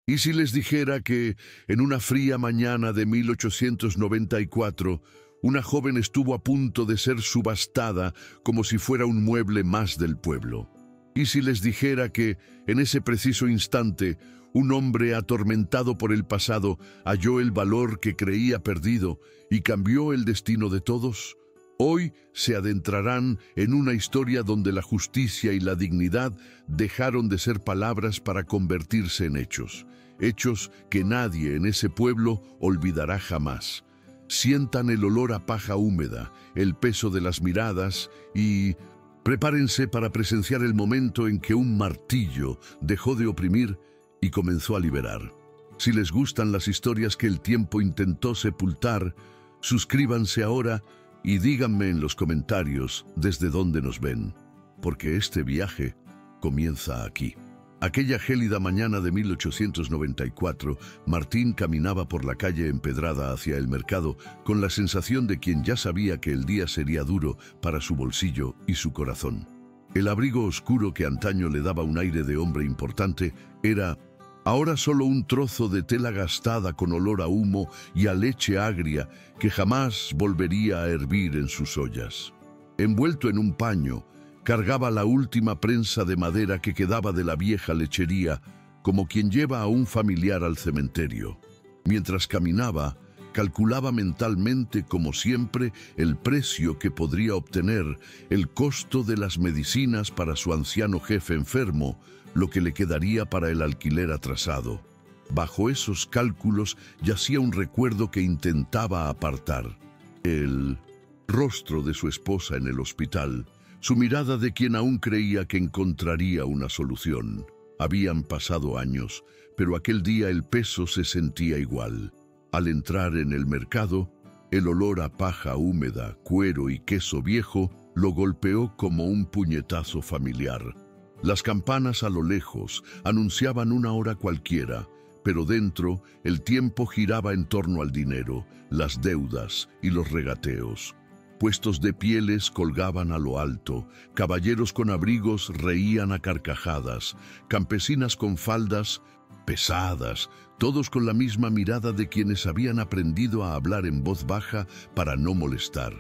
¿Y si les dijera que en una fría mañana de 1894, una joven estuvo a punto de ser subastada como si fuera un mueble más del pueblo? ¿Y si les dijera que, en ese preciso instante, un hombre atormentado por el pasado halló el valor que creía perdido y cambió el destino de todos? Hoy se adentrarán en una historia donde la justicia y la dignidad dejaron de ser palabras para convertirse en hechos. Hechos que nadie en ese pueblo olvidará jamás. Sientan el olor a paja húmeda, el peso de las miradas y prepárense para presenciar el momento en que un martillo dejó de oprimir y comenzó a liberar. Si les gustan las historias que el tiempo intentó sepultar, suscríbanse ahora y díganme en los comentarios desde dónde nos ven, porque este viaje comienza aquí. Aquella gélida mañana de 1894, Martín caminaba por la calle empedrada hacia el mercado con la sensación de quien ya sabía que el día sería duro para su bolsillo y su corazón. El abrigo oscuro que antaño le daba un aire de hombre importante era ahora solo un trozo de tela gastada con olor a humo y a leche agria que jamás volvería a hervir en sus ollas. Envuelto en un paño, cargaba la última prensa de madera que quedaba de la vieja lechería, como quien lleva a un familiar al cementerio. Mientras caminaba, calculaba mentalmente, como siempre, el precio que podría obtener, el costo de las medicinas para su anciano jefe enfermo, lo que le quedaría para el alquiler atrasado. Bajo esos cálculos yacía un recuerdo que intentaba apartar: el rostro de su esposa en el hospital, su mirada de quien aún creía que encontraría una solución. Habían pasado años, pero aquel día el peso se sentía igual. Al entrar en el mercado, el olor a paja húmeda, cuero y queso viejo lo golpeó como un puñetazo familiar. Las campanas a lo lejos anunciaban una hora cualquiera, pero dentro el tiempo giraba en torno al dinero, las deudas y los regateos. Puestos de pieles colgaban a lo alto, caballeros con abrigos reían a carcajadas, campesinas con faldas pesadas, todos con la misma mirada de quienes habían aprendido a hablar en voz baja para no molestar.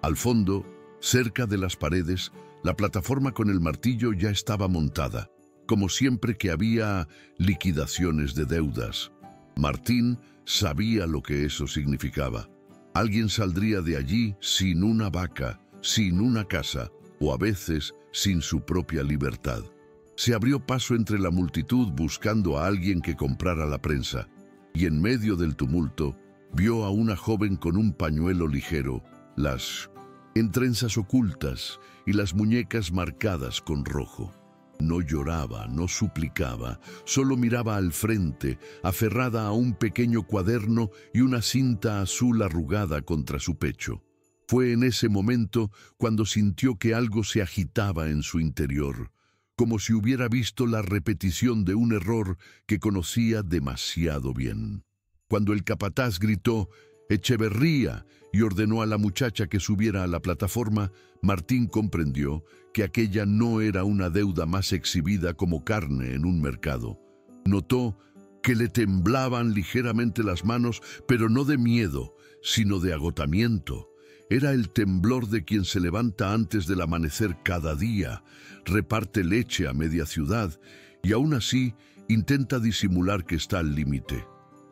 Al fondo, cerca de las paredes, la plataforma con el martillo ya estaba montada, como siempre que había liquidaciones de deudas. Martín sabía lo que eso significaba. Alguien saldría de allí sin una vaca, sin una casa, o a veces sin su propia libertad. Se abrió paso entre la multitud buscando a alguien que comprara la prensa, y en medio del tumulto vio a una joven con un pañuelo ligero, las trenzas ocultas y las muñecas marcadas con rojo. No lloraba, no suplicaba, solo miraba al frente, aferrada a un pequeño cuaderno y una cinta azul arrugada contra su pecho. Fue en ese momento cuando sintió que algo se agitaba en su interior, como si hubiera visto la repetición de un error que conocía demasiado bien. Cuando el capataz gritó «Echeverría» y ordenó a la muchacha que subiera a la plataforma, Martín comprendió que aquella no era una deuda más exhibida como carne en un mercado. Notó que le temblaban ligeramente las manos, pero no de miedo, sino de agotamiento. Era el temblor de quien se levanta antes del amanecer cada día, reparte leche a media ciudad y aún así intenta disimular que está al límite.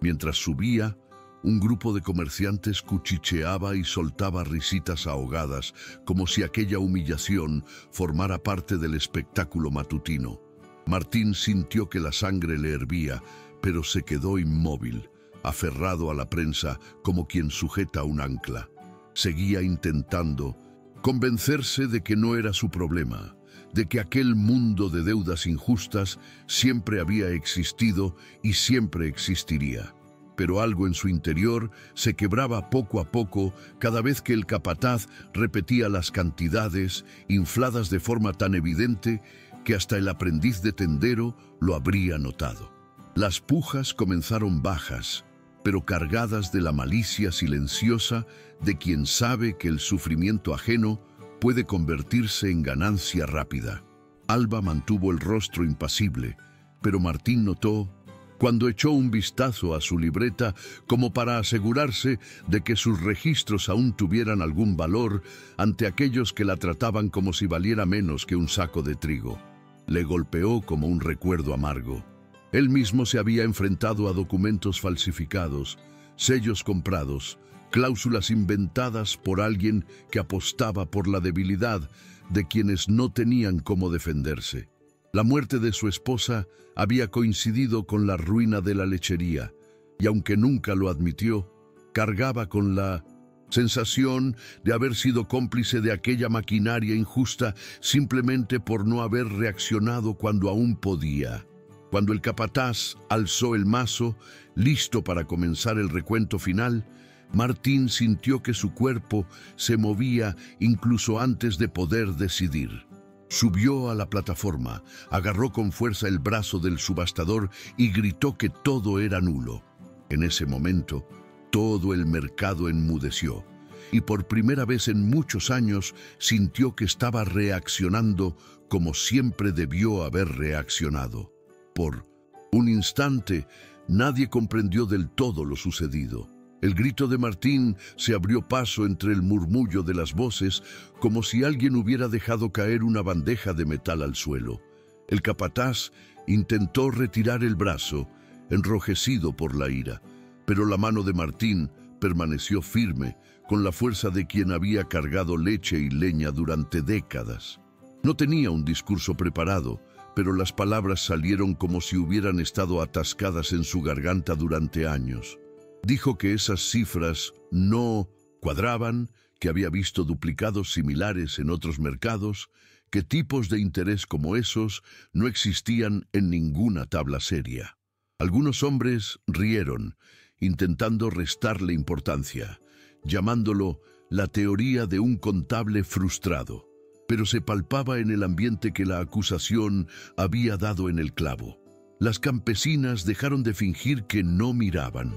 Mientras subía, un grupo de comerciantes cuchicheaba y soltaba risitas ahogadas, como si aquella humillación formara parte del espectáculo matutino. Martín sintió que la sangre le hervía, pero se quedó inmóvil, aferrado a la prensa como quien sujeta un ancla. Seguía intentando convencerse de que no era su problema, de que aquel mundo de deudas injustas siempre había existido y siempre existiría. Pero algo en su interior se quebraba poco a poco cada vez que el capataz repetía las cantidades, infladas de forma tan evidente que hasta el aprendiz de tendero lo habría notado. Las pujas comenzaron bajas, pero cargadas de la malicia silenciosa de quien sabe que el sufrimiento ajeno puede convertirse en ganancia rápida. Alba mantuvo el rostro impasible, pero Martín notó Cuando echó un vistazo a su libreta como para asegurarse de que sus registros aún tuvieran algún valor ante aquellos que la trataban como si valiera menos que un saco de trigo, le golpeó como un recuerdo amargo. Él mismo se había enfrentado a documentos falsificados, sellos comprados, cláusulas inventadas por alguien que apostaba por la debilidad de quienes no tenían cómo defenderse. La muerte de su esposa había coincidido con la ruina de la lechería, y aunque nunca lo admitió, cargaba con la sensación de haber sido cómplice de aquella maquinaria injusta simplemente por no haber reaccionado cuando aún podía. Cuando el capataz alzó el mazo, listo para comenzar el recuento final, Martín sintió que su cuerpo se movía incluso antes de poder decidir. Subió a la plataforma, agarró con fuerza el brazo del subastador y gritó que todo era nulo. En ese momento, todo el mercado enmudeció, y por primera vez en muchos años sintió que estaba reaccionando como siempre debió haber reaccionado. Por un instante, nadie comprendió del todo lo sucedido. El grito de Martín se abrió paso entre el murmullo de las voces, como si alguien hubiera dejado caer una bandeja de metal al suelo. El capataz intentó retirar el brazo, enrojecido por la ira, pero la mano de Martín permaneció firme, con la fuerza de quien había cargado leche y leña durante décadas. No tenía un discurso preparado, pero las palabras salieron como si hubieran estado atascadas en su garganta durante años. Dijo que esas cifras no cuadraban, que había visto duplicados similares en otros mercados, que tipos de interés como esos no existían en ninguna tabla seria. Algunos hombres rieron, intentando restarle importancia, llamándolo la teoría de un contable frustrado, pero se palpaba en el ambiente que la acusación había dado en el clavo. Las campesinas dejaron de fingir que no miraban.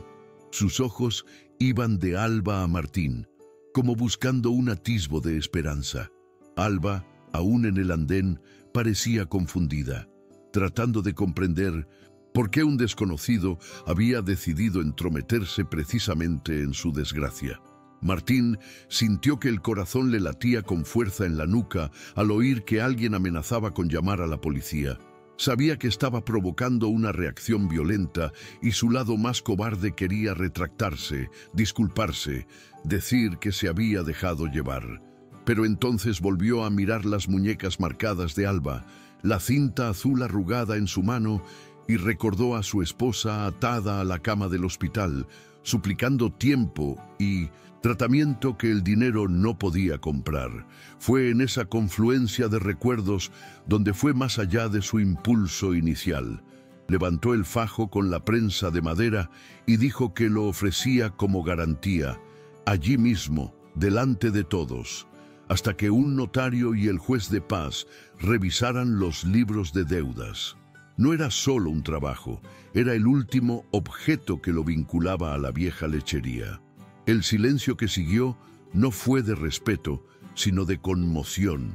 Sus ojos iban de Alba a Martín, como buscando un atisbo de esperanza. Alba, aún en el andén, parecía confundida, tratando de comprender por qué un desconocido había decidido entrometerse precisamente en su desgracia. Martín sintió que el corazón le latía con fuerza en la nuca al oír que alguien amenazaba con llamar a la policía. Sabía que estaba provocando una reacción violenta y su lado más cobarde quería retractarse, disculparse, decir que se había dejado llevar. Pero entonces volvió a mirar las muñecas marcadas de Alba, la cinta azul arrugada en su mano, y recordó a su esposa atada a la cama del hospital, suplicando tiempo y tratamiento que el dinero no podía comprar. Fue en esa confluencia de recuerdos donde fue más allá de su impulso inicial. Levantó el fajo con la prensa de madera y dijo que lo ofrecía como garantía, allí mismo, delante de todos, hasta que un notario y el juez de paz revisaran los libros de deudas. No era solo un trabajo, era el último objeto que lo vinculaba a la vieja lechería. El silencio que siguió no fue de respeto, sino de conmoción.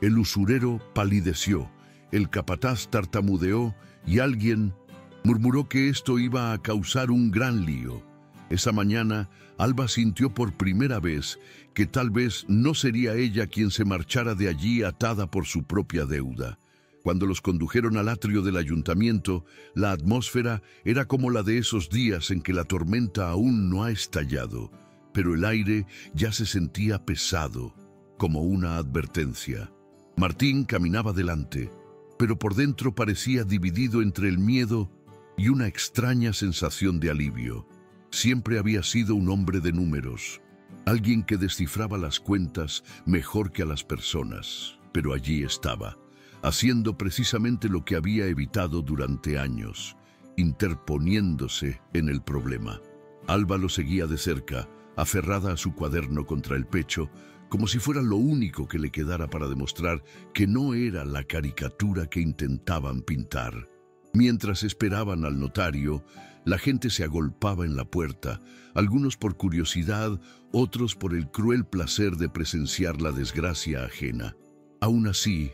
El usurero palideció, el capataz tartamudeó y alguien murmuró que esto iba a causar un gran lío. Esa mañana, Alba sintió por primera vez que tal vez no sería ella quien se marchara de allí atada por su propia deuda. Cuando los condujeron al atrio del ayuntamiento, la atmósfera era como la de esos días en que la tormenta aún no ha estallado, pero el aire ya se sentía pesado, como una advertencia. Martín caminaba delante, pero por dentro parecía dividido entre el miedo y una extraña sensación de alivio. Siempre había sido un hombre de números, alguien que descifraba las cuentas mejor que a las personas, pero allí estaba, haciendo precisamente lo que había evitado durante años, interponiéndose en el problema. Alba lo seguía de cerca, aferrada a su cuaderno contra el pecho, como si fuera lo único que le quedara para demostrar que no era la caricatura que intentaban pintar. Mientras esperaban al notario, la gente se agolpaba en la puerta, algunos por curiosidad, otros por el cruel placer de presenciar la desgracia ajena. Aún así,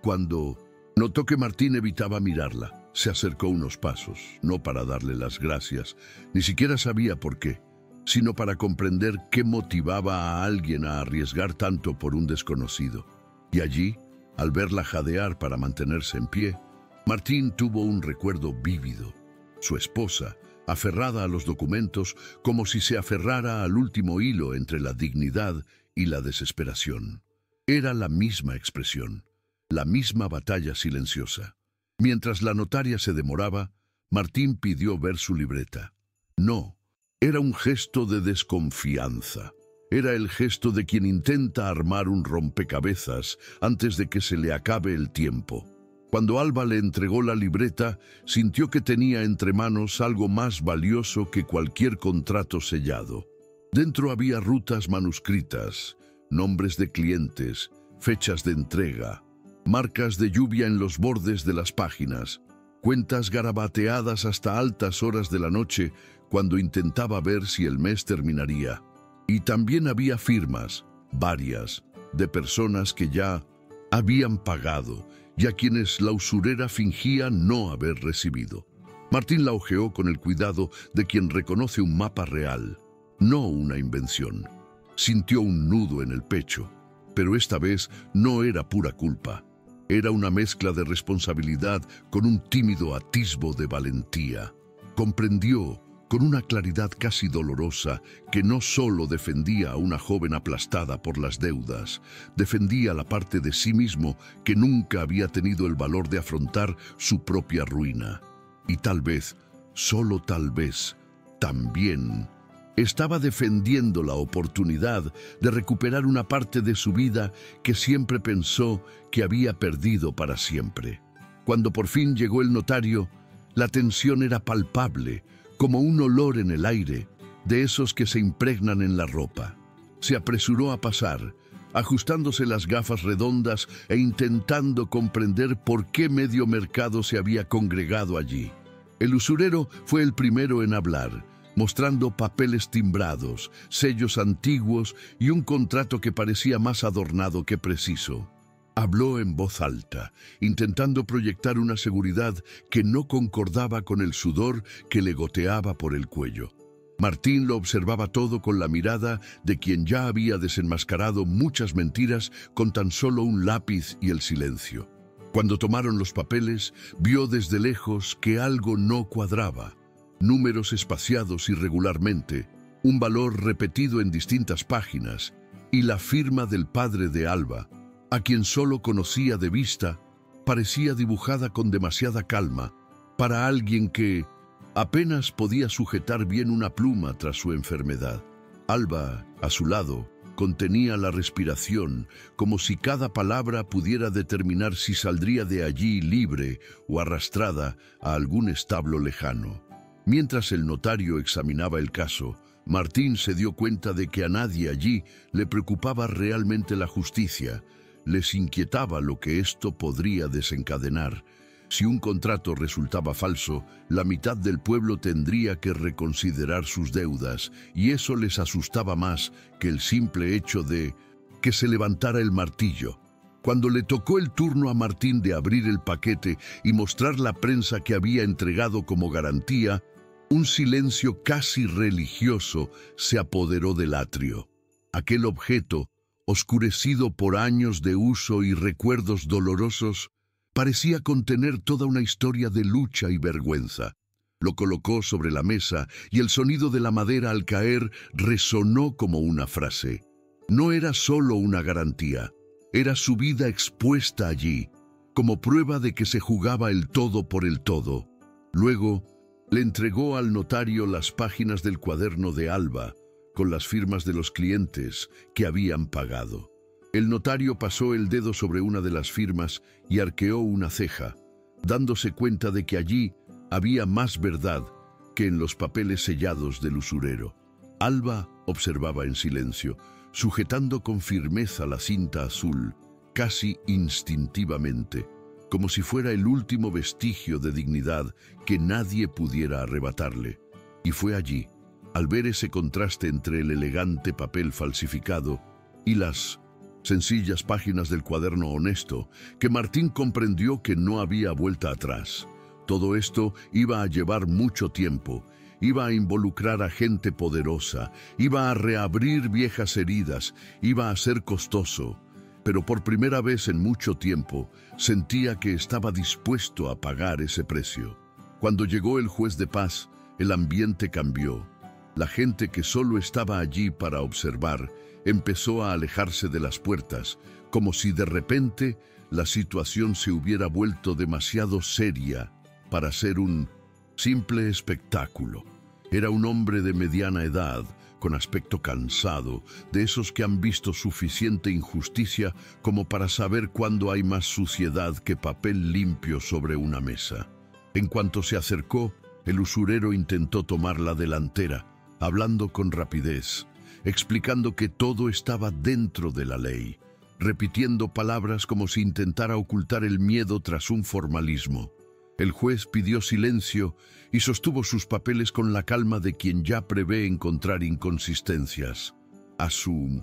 cuando notó que Martín evitaba mirarla, Se acercó unos pasos, no para darle las gracias, ni siquiera sabía por qué, sino para comprender qué motivaba a alguien a arriesgar tanto por un desconocido. Y allí, al verla jadear para mantenerse en pie, Martín tuvo un recuerdo vívido. Su esposa, aferrada a los documentos como si se aferrara al último hilo entre la dignidad y la desesperación. Era la misma expresión, la misma batalla silenciosa. Mientras la notaria se demoraba, Martín pidió ver su libreta. No, era un gesto de desconfianza. Era el gesto de quien intenta armar un rompecabezas antes de que se le acabe el tiempo. Cuando Alba le entregó la libreta, sintió que tenía entre manos algo más valioso que cualquier contrato sellado. Dentro había rutas manuscritas, nombres de clientes, fechas de entrega, marcas de lluvia en los bordes de las páginas, cuentas garabateadas hasta altas horas de la noche cuando intentaba ver si el mes terminaría. Y también había firmas, varias, de personas que ya habían pagado y a quienes la usurera fingía no haber recibido. Martín la hojeó con el cuidado de quien reconoce un mapa real, no una invención. Sintió un nudo en el pecho, pero esta vez no era pura culpa. Era una mezcla de responsabilidad con un tímido atisbo de valentía. Comprendió, con una claridad casi dolorosa, que no solo defendía a una joven aplastada por las deudas, defendía la parte de sí mismo que nunca había tenido el valor de afrontar su propia ruina. Y tal vez, solo tal vez, también estaba defendiendo la oportunidad de recuperar una parte de su vida que siempre pensó que había perdido para siempre. Cuando por fin llegó el notario, la tensión era palpable, como un olor en el aire, de esos que se impregnan en la ropa. Se apresuró a pasar, ajustándose las gafas redondas e intentando comprender por qué medio mercado se había congregado allí. El usurero fue el primero en hablar, mostrando papeles timbrados, sellos antiguos y un contrato que parecía más adornado que preciso. Habló en voz alta, intentando proyectar una seguridad que no concordaba con el sudor que le goteaba por el cuello. Martín lo observaba todo con la mirada de quien ya había desenmascarado muchas mentiras con tan solo un lápiz y el silencio. Cuando tomaron los papeles, vio desde lejos que algo no cuadraba. Números espaciados irregularmente, un valor repetido en distintas páginas y la firma del padre de Alba, a quien solo conocía de vista, parecía dibujada con demasiada calma para alguien que apenas podía sujetar bien una pluma tras su enfermedad. Alba, a su lado, contenía la respiración, como si cada palabra pudiera determinar si saldría de allí libre o arrastrada a algún establo lejano. Mientras el notario examinaba el caso, Martín se dio cuenta de que a nadie allí le preocupaba realmente la justicia. Les inquietaba lo que esto podría desencadenar. Si un contrato resultaba falso, la mitad del pueblo tendría que reconsiderar sus deudas, y eso les asustaba más que el simple hecho de que se levantara el martillo. Cuando le tocó el turno a Martín de abrir el paquete y mostrar la prensa que había entregado como garantía, un silencio casi religioso se apoderó del atrio. Aquel objeto, oscurecido por años de uso y recuerdos dolorosos, parecía contener toda una historia de lucha y vergüenza. Lo colocó sobre la mesa y el sonido de la madera al caer resonó como una frase. No era solo una garantía, era su vida expuesta allí, como prueba de que se jugaba el todo por el todo. Luego, le entregó al notario las páginas del cuaderno de Alba, con las firmas de los clientes que habían pagado. El notario pasó el dedo sobre una de las firmas y arqueó una ceja, dándose cuenta de que allí había más verdad que en los papeles sellados del usurero. Alba observaba en silencio, sujetando con firmeza la cinta azul, casi instintivamente, como si fuera el último vestigio de dignidad que nadie pudiera arrebatarle. Y fue allí, al ver ese contraste entre el elegante papel falsificado y las sencillas páginas del cuaderno honesto, que Martín comprendió que no había vuelta atrás. Todo esto iba a llevar mucho tiempo, iba a involucrar a gente poderosa, iba a reabrir viejas heridas, iba a ser costoso. Pero por primera vez en mucho tiempo sentía que estaba dispuesto a pagar ese precio. Cuando llegó el juez de paz, el ambiente cambió. La gente que solo estaba allí para observar empezó a alejarse de las puertas, como si de repente la situación se hubiera vuelto demasiado seria para ser un simple espectáculo. Era un hombre de mediana edad, con aspecto cansado, de esos que han visto suficiente injusticia como para saber cuándo hay más suciedad que papel limpio sobre una mesa. En cuanto se acercó, el usurero intentó tomar la delantera, hablando con rapidez, explicando que todo estaba dentro de la ley, repitiendo palabras como si intentara ocultar el miedo tras un formalismo. El juez pidió silencio y sostuvo sus papeles con la calma de quien ya prevé encontrar inconsistencias. A su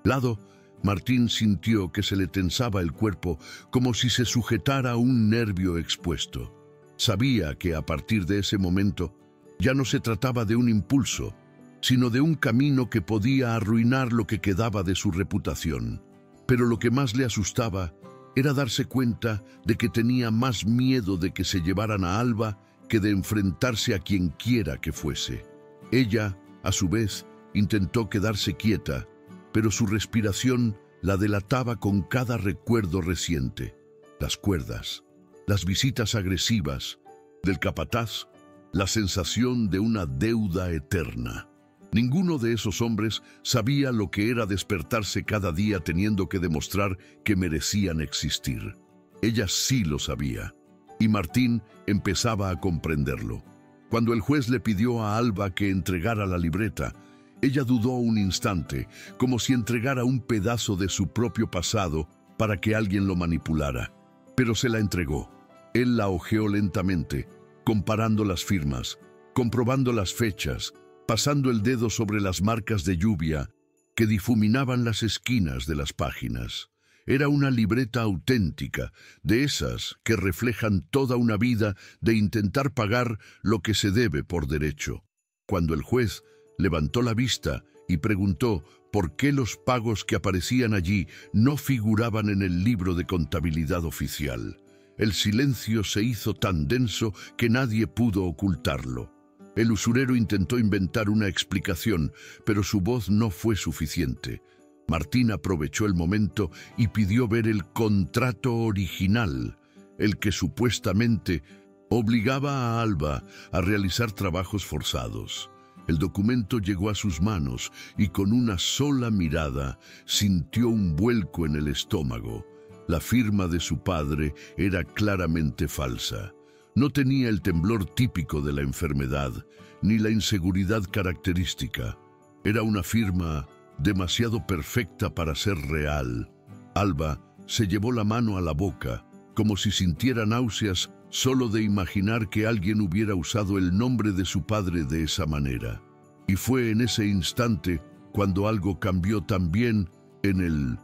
lado, Martín sintió que se le tensaba el cuerpo como si se sujetara a un nervio expuesto. Sabía que a partir de ese momento ya no se trataba de un impulso, sino de un camino que podía arruinar lo que quedaba de su reputación. Pero lo que más le asustaba era darse cuenta de que tenía más miedo de que se llevaran a Alba que de enfrentarse a quien quiera que fuese. Ella, a su vez, intentó quedarse quieta, pero su respiración la delataba con cada recuerdo reciente. Las cuerdas, las visitas agresivas del capataz, la sensación de una deuda eterna. Ninguno de esos hombres sabía lo que era despertarse cada día teniendo que demostrar que merecían existir. Ella sí lo sabía, y Martín empezaba a comprenderlo. Cuando el juez le pidió a Alba que entregara la libreta, ella dudó un instante, como si entregara un pedazo de su propio pasado para que alguien lo manipulara. Pero se la entregó. Él la hojeó lentamente, comparando las firmas, comprobando las fechas, pasando el dedo sobre las marcas de lluvia que difuminaban las esquinas de las páginas. Era una libreta auténtica, de esas que reflejan toda una vida de intentar pagar lo que se debe por derecho. Cuando el juez levantó la vista y preguntó por qué los pagos que aparecían allí no figuraban en el libro de contabilidad oficial, el silencio se hizo tan denso que nadie pudo ocultarlo. El usurero intentó inventar una explicación, pero su voz no fue suficiente. Martín aprovechó el momento y pidió ver el contrato original, el que supuestamente obligaba a Alba a realizar trabajos forzados. El documento llegó a sus manos y con una sola mirada sintió un vuelco en el estómago. La firma de su padre era claramente falsa. No tenía el temblor típico de la enfermedad, ni la inseguridad característica. Era una firma demasiado perfecta para ser real. Alba se llevó la mano a la boca, como si sintiera náuseas solo de imaginar que alguien hubiera usado el nombre de su padre de esa manera. Y fue en ese instante cuando algo cambió también en el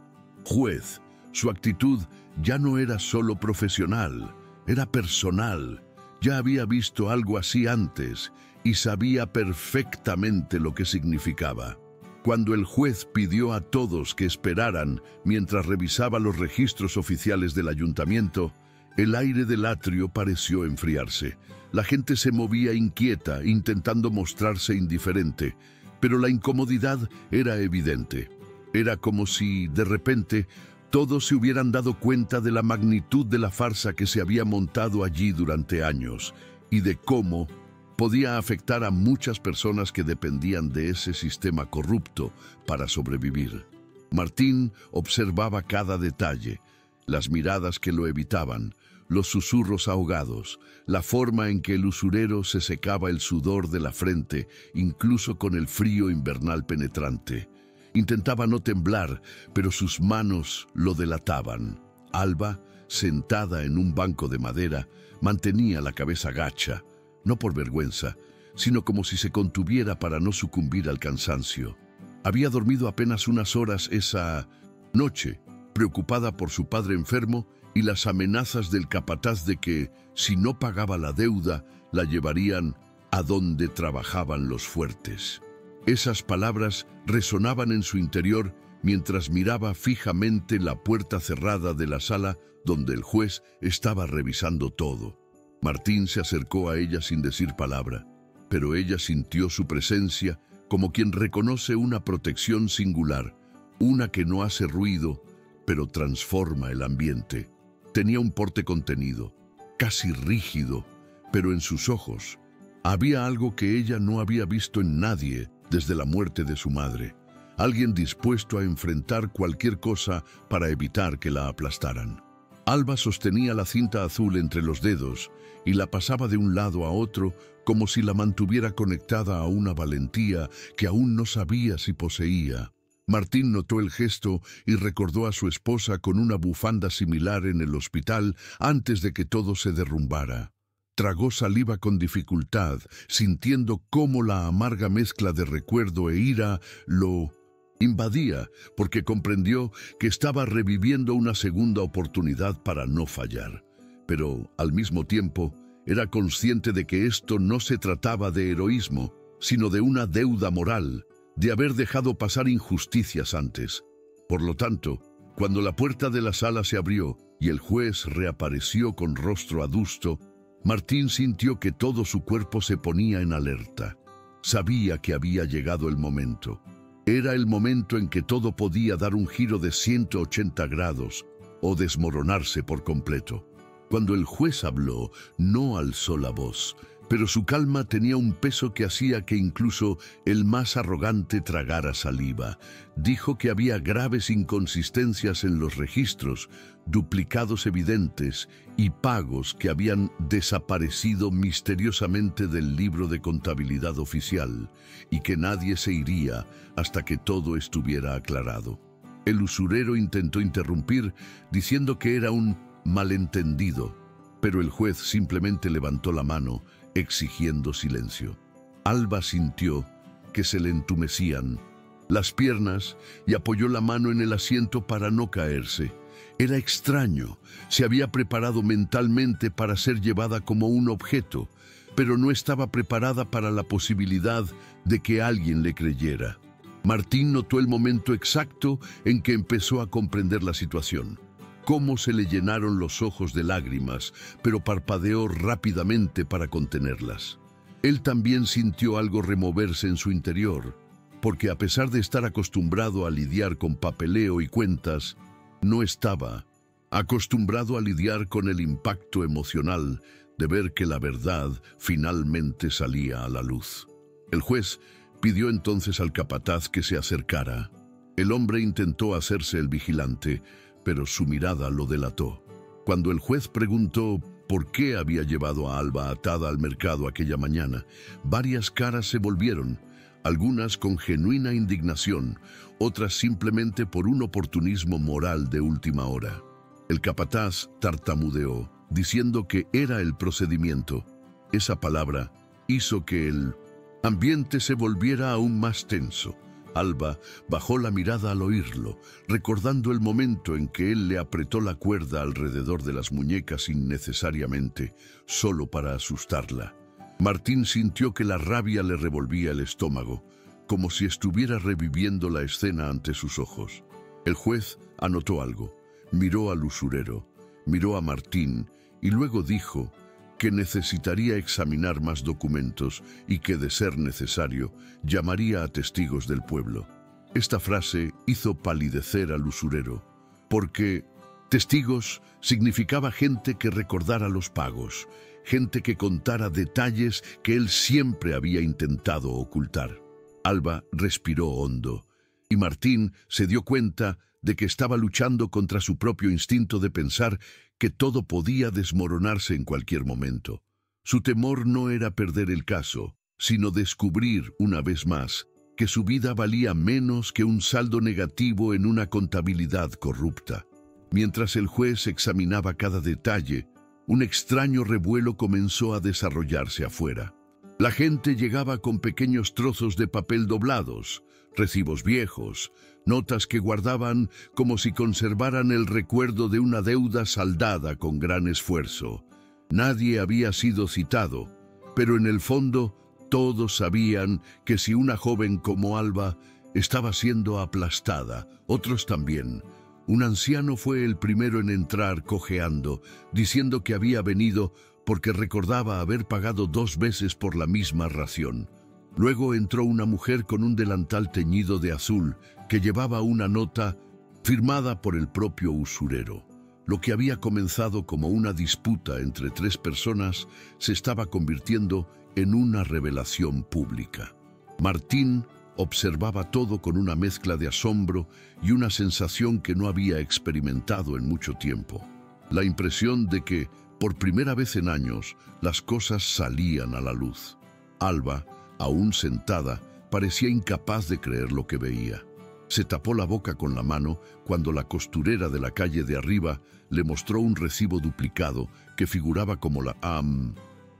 juez. Su actitud ya no era solo profesional, era personal. Ya había visto algo así antes y sabía perfectamente lo que significaba. Cuando el juez pidió a todos que esperaran mientras revisaba los registros oficiales del ayuntamiento, el aire del atrio pareció enfriarse. La gente se movía inquieta, intentando mostrarse indiferente, pero la incomodidad era evidente. Era como si, de repente, todos se hubieran dado cuenta de la magnitud de la farsa que se había montado allí durante años y de cómo podía afectar a muchas personas que dependían de ese sistema corrupto para sobrevivir. Martín observaba cada detalle, las miradas que lo evitaban, los susurros ahogados, la forma en que el usurero se secaba el sudor de la frente, incluso con el frío invernal penetrante. Intentaba no temblar, pero sus manos lo delataban. Alba, sentada en un banco de madera, mantenía la cabeza gacha, no por vergüenza, sino como si se contuviera para no sucumbir al cansancio. Había dormido apenas unas horas esa noche, preocupada por su padre enfermo y las amenazas del capataz de que, si no pagaba la deuda, la llevarían a donde trabajaban los fuertes. Esas palabras resonaban en su interior mientras miraba fijamente la puerta cerrada de la sala donde el juez estaba revisando todo. Martín se acercó a ella sin decir palabra, pero ella sintió su presencia como quien reconoce una protección singular, una que no hace ruido, pero transforma el ambiente. Tenía un porte contenido, casi rígido, pero en sus ojos había algo que ella no había visto en nadie desde la muerte de su madre. Alguien dispuesto a enfrentar cualquier cosa para evitar que la aplastaran. Alba sostenía la cinta azul entre los dedos y la pasaba de un lado a otro como si la mantuviera conectada a una valentía que aún no sabía si poseía. Martín notó el gesto y recordó a su esposa con una bufanda similar en el hospital antes de que todo se derrumbara. Tragó saliva con dificultad, sintiendo cómo la amarga mezcla de recuerdo e ira lo invadía, porque comprendió que estaba reviviendo una segunda oportunidad para no fallar. Pero, al mismo tiempo, era consciente de que esto no se trataba de heroísmo, sino de una deuda moral, de haber dejado pasar injusticias antes. Por lo tanto, cuando la puerta de la sala se abrió y el juez reapareció con rostro adusto, Martín sintió que todo su cuerpo se ponía en alerta. Sabía que había llegado el momento. Era el momento en que todo podía dar un giro de 180 grados o desmoronarse por completo. Cuando el juez habló, no alzó la voz, pero su calma tenía un peso que hacía que incluso el más arrogante tragara saliva. Dijo que había graves inconsistencias en los registros, duplicados evidentes y pagos que habían desaparecido misteriosamente del libro de contabilidad oficial, y que nadie se iría hasta que todo estuviera aclarado. El usurero intentó interrumpir, diciendo que era un malentendido, pero el juez simplemente levantó la mano, exigiendo silencio. Alba sintió que se le entumecían las piernas y apoyó la mano en el asiento para no caerse. Era extraño, se había preparado mentalmente para ser llevada como un objeto, pero no estaba preparada para la posibilidad de que alguien le creyera. Martín notó el momento exacto en que empezó a comprender la situación. Cómo se le llenaron los ojos de lágrimas, pero parpadeó rápidamente para contenerlas. Él también sintió algo removerse en su interior, porque a pesar de estar acostumbrado a lidiar con papeleo y cuentas, no estaba acostumbrado a lidiar con el impacto emocional de ver que la verdad finalmente salía a la luz. El juez pidió entonces al capataz que se acercara. El hombre intentó hacerse el vigilante, pero su mirada lo delató. Cuando el juez preguntó por qué había llevado a Alba atada al mercado aquella mañana, varias caras se volvieron, algunas con genuina indignación, otras simplemente por un oportunismo moral de última hora. El capataz tartamudeó, diciendo que era el procedimiento. Esa palabra hizo que el ambiente se volviera aún más tenso. Alba bajó la mirada al oírlo, recordando el momento en que él le apretó la cuerda alrededor de las muñecas innecesariamente, solo para asustarla. Martín sintió que la rabia le revolvía el estómago, como si estuviera reviviendo la escena ante sus ojos. El juez anotó algo, miró al usurero, miró a Martín y luego dijo que necesitaría examinar más documentos y que, de ser necesario, llamaría a testigos del pueblo. Esta frase hizo palidecer al usurero, porque testigos significaba gente que recordara los pagos, gente que contara detalles que él siempre había intentado ocultar. Alba respiró hondo, y Martín se dio cuenta de que estaba luchando contra su propio instinto de pensar que todo podía desmoronarse en cualquier momento. Su temor no era perder el caso, sino descubrir una vez más que su vida valía menos que un saldo negativo en una contabilidad corrupta. Mientras el juez examinaba cada detalle, un extraño revuelo comenzó a desarrollarse afuera. La gente llegaba con pequeños trozos de papel doblados, recibos viejos, notas que guardaban como si conservaran el recuerdo de una deuda saldada con gran esfuerzo. Nadie había sido citado, pero en el fondo todos sabían que si una joven como Alba estaba siendo aplastada, otros también. Un anciano fue el primero en entrar cojeando, diciendo que había venido porque recordaba haber pagado 2 veces por la misma ración. Luego entró una mujer con un delantal teñido de azul que llevaba una nota firmada por el propio usurero. Lo que había comenzado como una disputa entre 3 personas se estaba convirtiendo en una revelación pública. Martín observaba todo con una mezcla de asombro y una sensación que no había experimentado en mucho tiempo. La impresión de que, por primera vez en años, las cosas salían a la luz. Alba, aún sentada, parecía incapaz de creer lo que veía. Se tapó la boca con la mano cuando la costurera de la calle de arriba le mostró un recibo duplicado que figuraba como la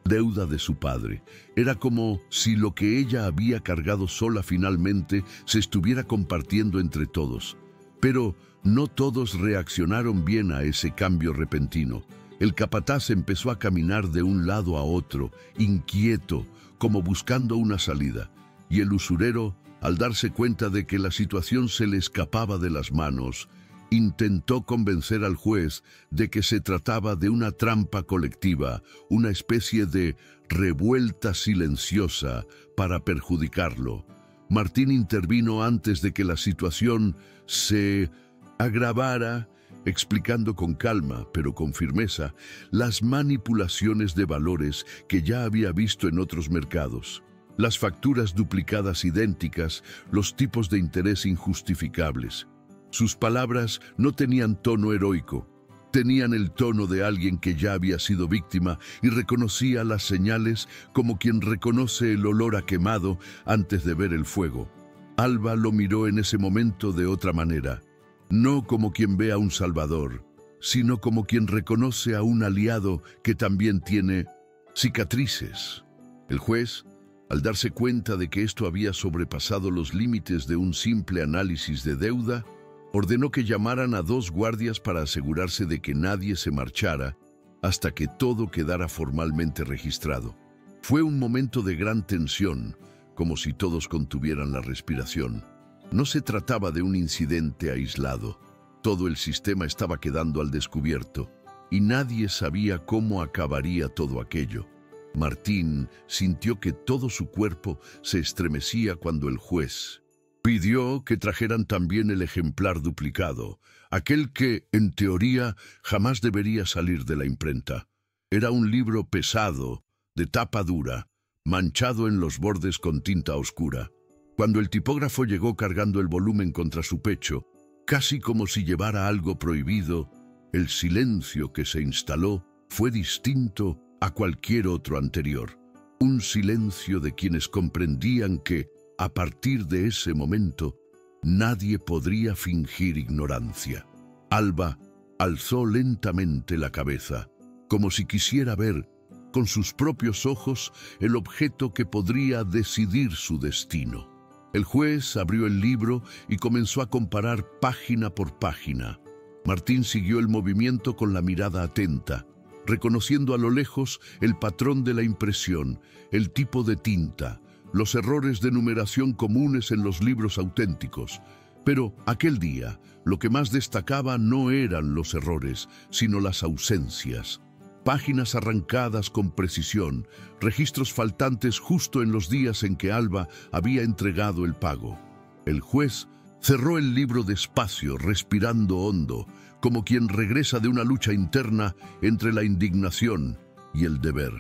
deuda de su padre. Era como si lo que ella había cargado sola finalmente se estuviera compartiendo entre todos. Pero no todos reaccionaron bien a ese cambio repentino. El capataz empezó a caminar de un lado a otro, inquieto, como buscando una salida, y el usurero, al darse cuenta de que la situación se le escapaba de las manos, intentó convencer al juez de que se trataba de una trampa colectiva, una especie de revuelta silenciosa para perjudicarlo. Martín intervino antes de que la situación se agravara, explicando con calma, pero con firmeza, las manipulaciones de valores que ya había visto en otros mercados. Las facturas duplicadas idénticas, los tipos de interés injustificables. Sus palabras no tenían tono heroico, tenían el tono de alguien que ya había sido víctima y reconocía las señales como quien reconoce el olor a quemado antes de ver el fuego. Alba lo miró en ese momento de otra manera, no como quien ve a un salvador, sino como quien reconoce a un aliado que también tiene cicatrices. El juez, al darse cuenta de que esto había sobrepasado los límites de un simple análisis de deuda, ordenó que llamaran a 2 guardias para asegurarse de que nadie se marchara hasta que todo quedara formalmente registrado. Fue un momento de gran tensión, como si todos contuvieran la respiración. No se trataba de un incidente aislado. Todo el sistema estaba quedando al descubierto y nadie sabía cómo acabaría todo aquello. Martín sintió que todo su cuerpo se estremecía cuando el juez pidió que trajeran también el ejemplar duplicado, aquel que, en teoría, jamás debería salir de la imprenta. Era un libro pesado, de tapa dura, manchado en los bordes con tinta oscura. Cuando el tipógrafo llegó cargando el volumen contra su pecho, casi como si llevara algo prohibido, el silencio que se instaló fue distinto a cualquier otro anterior. Un silencio de quienes comprendían que, a partir de ese momento, nadie podría fingir ignorancia. Alba alzó lentamente la cabeza, como si quisiera ver, con sus propios ojos, el objeto que podría decidir su destino. El juez abrió el libro y comenzó a comparar página por página. Martín siguió el movimiento con la mirada atenta, reconociendo a lo lejos el patrón de la impresión, el tipo de tinta, los errores de numeración comunes en los libros auténticos. Pero aquel día, lo que más destacaba no eran los errores, sino las ausencias. Páginas arrancadas con precisión, registros faltantes justo en los días en que Alba había entregado el pago. El juez cerró el libro despacio, respirando hondo, como quien regresa de una lucha interna entre la indignación y el deber.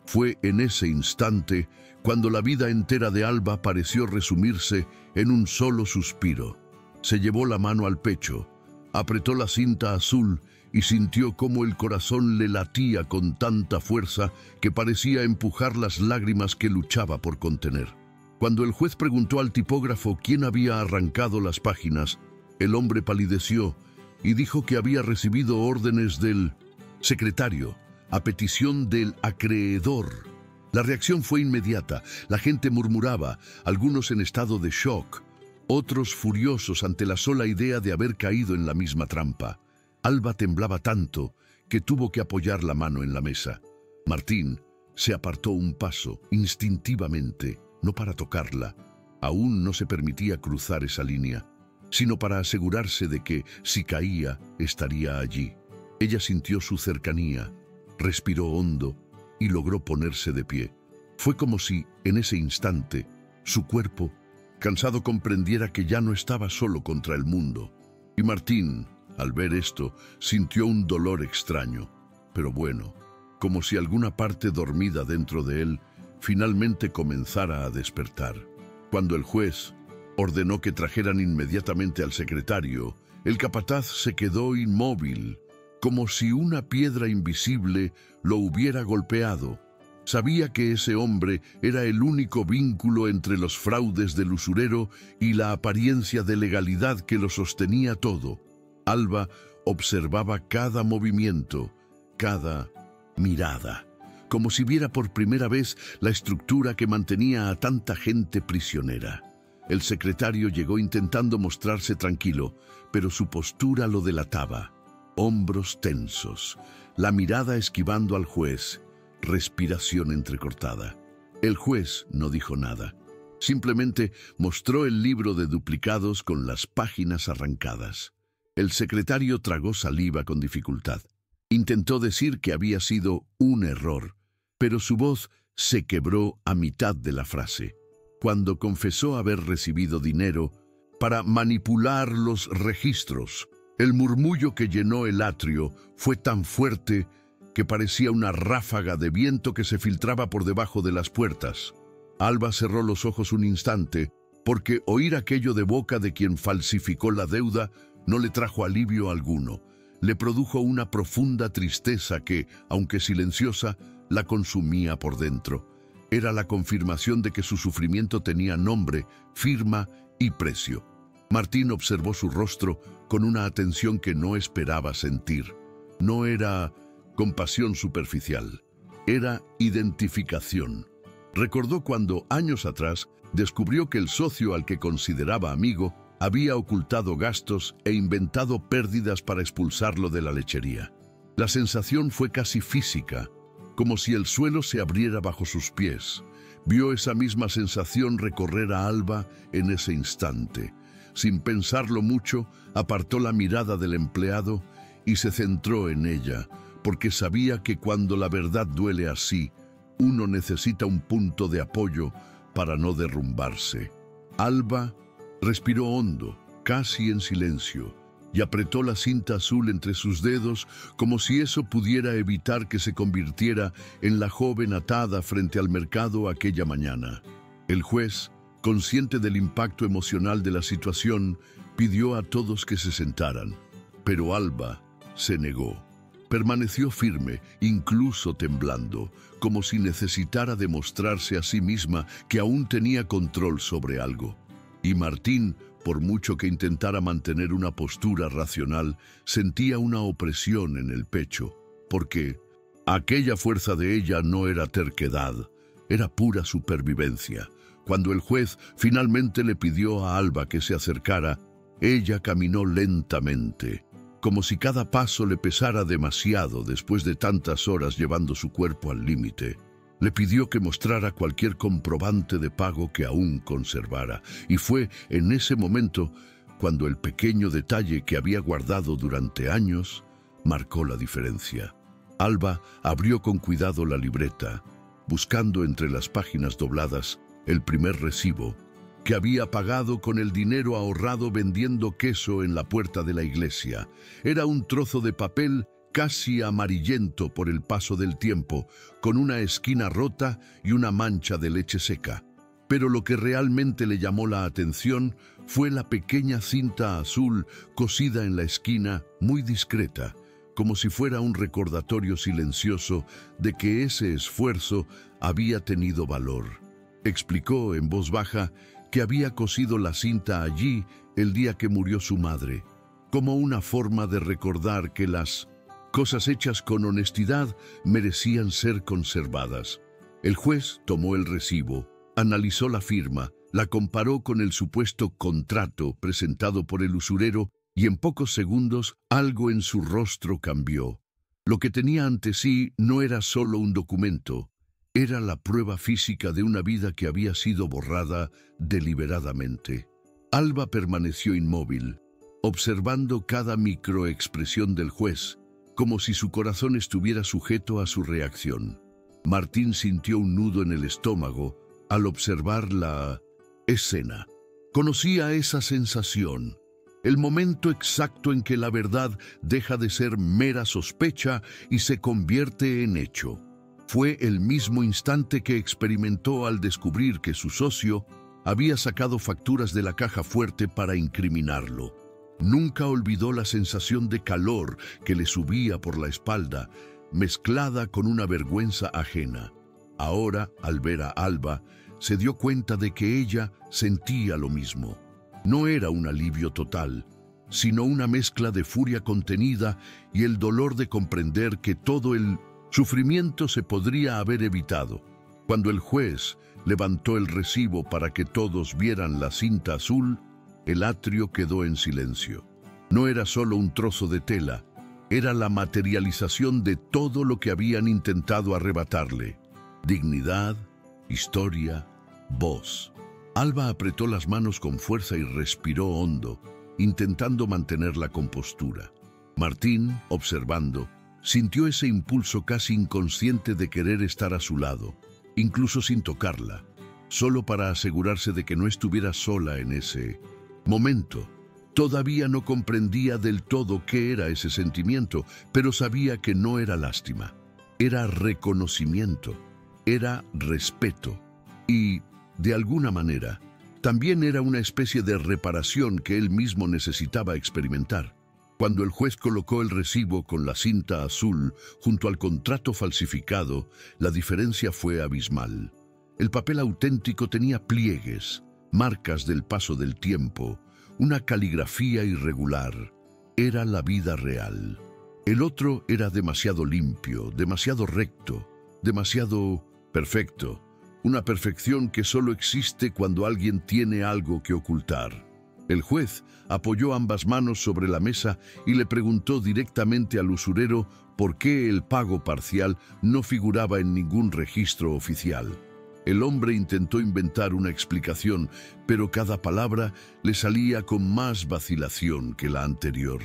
Fue en ese instante cuando la vida entera de Alba pareció resumirse en un solo suspiro. Se llevó la mano al pecho, apretó la cinta azul y sintió cómo el corazón le latía con tanta fuerza que parecía empujar las lágrimas que luchaba por contener. Cuando el juez preguntó al tipógrafo quién había arrancado las páginas, el hombre palideció y dijo que había recibido órdenes del secretario, a petición del acreedor. La reacción fue inmediata. La gente murmuraba, algunos en estado de shock, otros furiosos ante la sola idea de haber caído en la misma trampa. Alba temblaba tanto que tuvo que apoyar la mano en la mesa. Martín se apartó un paso, instintivamente, no para tocarla. Aún no se permitía cruzar esa línea, sino para asegurarse de que, si caía, estaría allí. Ella sintió su cercanía, respiró hondo y logró ponerse de pie. Fue como si, en ese instante, su cuerpo, cansado, comprendiera que ya no estaba solo contra el mundo. Y Martín, al ver esto, sintió un dolor extraño, pero bueno, como si alguna parte dormida dentro de él finalmente comenzara a despertar. Cuando el juez ordenó que trajeran inmediatamente al secretario, el capataz se quedó inmóvil, como si una piedra invisible lo hubiera golpeado. Sabía que ese hombre era el único vínculo entre los fraudes del usurero y la apariencia de legalidad que lo sostenía todo. Alba observaba cada movimiento, cada mirada, como si viera por primera vez la estructura que mantenía a tanta gente prisionera. El secretario llegó intentando mostrarse tranquilo, pero su postura lo delataba. Hombros tensos, la mirada esquivando al juez, respiración entrecortada. El juez no dijo nada. Simplemente mostró el libro de duplicados con las páginas arrancadas. El secretario tragó saliva con dificultad. Intentó decir que había sido un error, pero su voz se quebró a mitad de la frase. Cuando confesó haber recibido dinero para manipular los registros, el murmullo que llenó el atrio fue tan fuerte que parecía una ráfaga de viento que se filtraba por debajo de las puertas. Alba cerró los ojos un instante, porque oír aquello de boca de quien falsificó la deuda no le trajo alivio alguno. Le produjo una profunda tristeza que, aunque silenciosa, la consumía por dentro. Era la confirmación de que su sufrimiento tenía nombre, firma y precio. Martín observó su rostro con una atención que no esperaba sentir. No era compasión superficial, era identificación. Recordó cuando, años atrás, descubrió que el socio al que consideraba amigo había ocultado gastos e inventado pérdidas para expulsarlo de la lechería. La sensación fue casi física, como si el suelo se abriera bajo sus pies. Vio esa misma sensación recorrer a Alba en ese instante. Sin pensarlo mucho, apartó la mirada del empleado y se centró en ella, porque sabía que cuando la verdad duele así, uno necesita un punto de apoyo para no derrumbarse. Alba respiró hondo, casi en silencio, y apretó la cinta azul entre sus dedos como si eso pudiera evitar que se convirtiera en la joven atada frente al mercado aquella mañana. El juez, consciente del impacto emocional de la situación, pidió a todos que se sentaran, pero Alba se negó. Permaneció firme, incluso temblando, como si necesitara demostrarse a sí misma que aún tenía control sobre algo. Y Martín, por mucho que intentara mantener una postura racional, sentía una opresión en el pecho, porque aquella fuerza de ella no era terquedad, era pura supervivencia. Cuando el juez finalmente le pidió a Alba que se acercara, ella caminó lentamente, como si cada paso le pesara demasiado después de tantas horas llevando su cuerpo al límite. Le pidió que mostrara cualquier comprobante de pago que aún conservara, y fue en ese momento cuando el pequeño detalle que había guardado durante años marcó la diferencia. Alba abrió con cuidado la libreta, buscando entre las páginas dobladas el primer recibo que había pagado con el dinero ahorrado vendiendo queso en la puerta de la iglesia. Era un trozo de papel casi amarillento por el paso del tiempo, con una esquina rota y una mancha de leche seca. Pero lo que realmente le llamó la atención fue la pequeña cinta azul cosida en la esquina, muy discreta, como si fuera un recordatorio silencioso de que ese esfuerzo había tenido valor. Explicó en voz baja que había cosido la cinta allí el día que murió su madre, como una forma de recordar que las cosas hechas con honestidad merecían ser conservadas. El juez tomó el recibo, analizó la firma, la comparó con el supuesto contrato presentado por el usurero y en pocos segundos algo en su rostro cambió. Lo que tenía ante sí no era solo un documento, era la prueba física de una vida que había sido borrada deliberadamente. Alba permaneció inmóvil, observando cada microexpresión del juez, como si su corazón estuviera sujeto a su reacción. Martín sintió un nudo en el estómago al observar la escena. Conocía esa sensación, el momento exacto en que la verdad deja de ser mera sospecha y se convierte en hecho. Fue el mismo instante que experimentó al descubrir que su socio había sacado facturas de la caja fuerte para incriminarlo. Nunca olvidó la sensación de calor que le subía por la espalda, mezclada con una vergüenza ajena. Ahora, al ver a Alba, se dio cuenta de que ella sentía lo mismo. No era un alivio total, sino una mezcla de furia contenida y el dolor de comprender que todo el sufrimiento se podría haber evitado. Cuando el juez levantó el recibo para que todos vieran la cinta azul, el atrio quedó en silencio. No era solo un trozo de tela, era la materialización de todo lo que habían intentado arrebatarle: dignidad, historia, voz. Alba apretó las manos con fuerza y respiró hondo, intentando mantener la compostura. Martín, observando, sintió ese impulso casi inconsciente de querer estar a su lado, incluso sin tocarla, solo para asegurarse de que no estuviera sola en ese momento. Todavía no comprendía del todo qué era ese sentimiento, pero sabía que no era lástima. Era reconocimiento, era respeto y, de alguna manera, también era una especie de reparación que él mismo necesitaba experimentar. Cuando el juez colocó el recibo con la cinta azul junto al contrato falsificado, la diferencia fue abismal. El papel auténtico tenía pliegues, marcas del paso del tiempo, una caligrafía irregular. Era la vida real. El otro era demasiado limpio, demasiado recto, demasiado perfecto. Una perfección que solo existe cuando alguien tiene algo que ocultar. El juez apoyó ambas manos sobre la mesa y le preguntó directamente al usurero por qué el pago parcial no figuraba en ningún registro oficial. El hombre intentó inventar una explicación, pero cada palabra le salía con más vacilación que la anterior.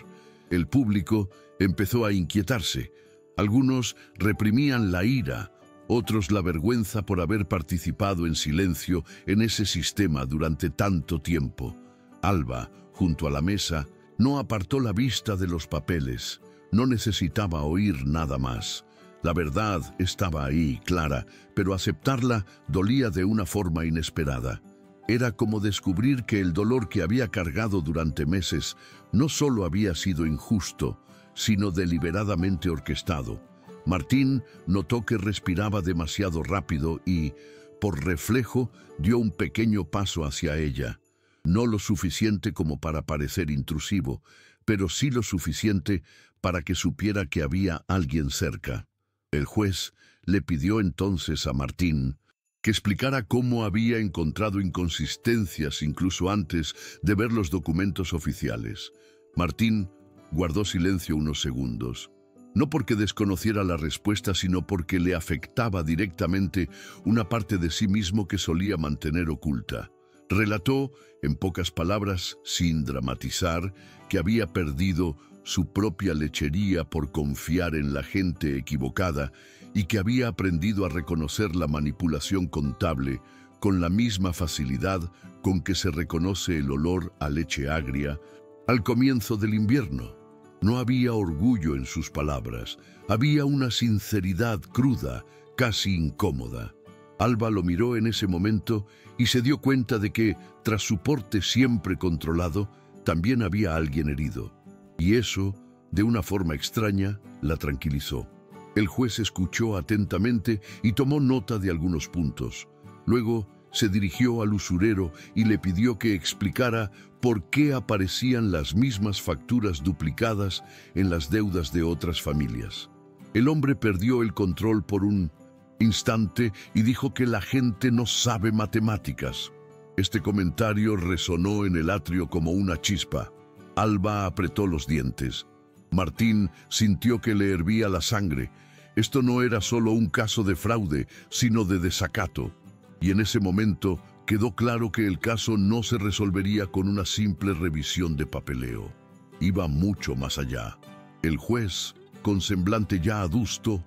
El público empezó a inquietarse. Algunos reprimían la ira, otros la vergüenza por haber participado en silencio en ese sistema durante tanto tiempo. Alba, junto a la mesa, no apartó la vista de los papeles. No necesitaba oír nada más. La verdad estaba ahí, clara, pero aceptarla dolía de una forma inesperada. Era como descubrir que el dolor que había cargado durante meses no solo había sido injusto, sino deliberadamente orquestado. Martín notó que respiraba demasiado rápido y, por reflejo, dio un pequeño paso hacia ella. No lo suficiente como para parecer intrusivo, pero sí lo suficiente para que supiera que había alguien cerca. El juez le pidió entonces a Martín que explicara cómo había encontrado inconsistencias incluso antes de ver los documentos oficiales. Martín guardó silencio unos segundos, no porque desconociera la respuesta, sino porque le afectaba directamente una parte de sí mismo que solía mantener oculta. Relató, en pocas palabras, sin dramatizar, que había perdido su propia lechería por confiar en la gente equivocada y que había aprendido a reconocer la manipulación contable con la misma facilidad con que se reconoce el olor a leche agria al comienzo del invierno. No había orgullo en sus palabras, había una sinceridad cruda, casi incómoda. Alba lo miró en ese momento y se dio cuenta de que, tras su porte siempre controlado, también había alguien herido. Y eso, de una forma extraña, la tranquilizó. El juez escuchó atentamente y tomó nota de algunos puntos. Luego se dirigió al usurero y le pidió que explicara por qué aparecían las mismas facturas duplicadas en las deudas de otras familias. El hombre perdió el control por un instante y dijo que la gente no sabe matemáticas. Este comentario resonó en el atrio como una chispa. Alba apretó los dientes. Martín sintió que le hervía la sangre. Esto no era solo un caso de fraude, sino de desacato. Y en ese momento quedó claro que el caso no se resolvería con una simple revisión de papeleo. Iba mucho más allá. El juez, con semblante ya adusto,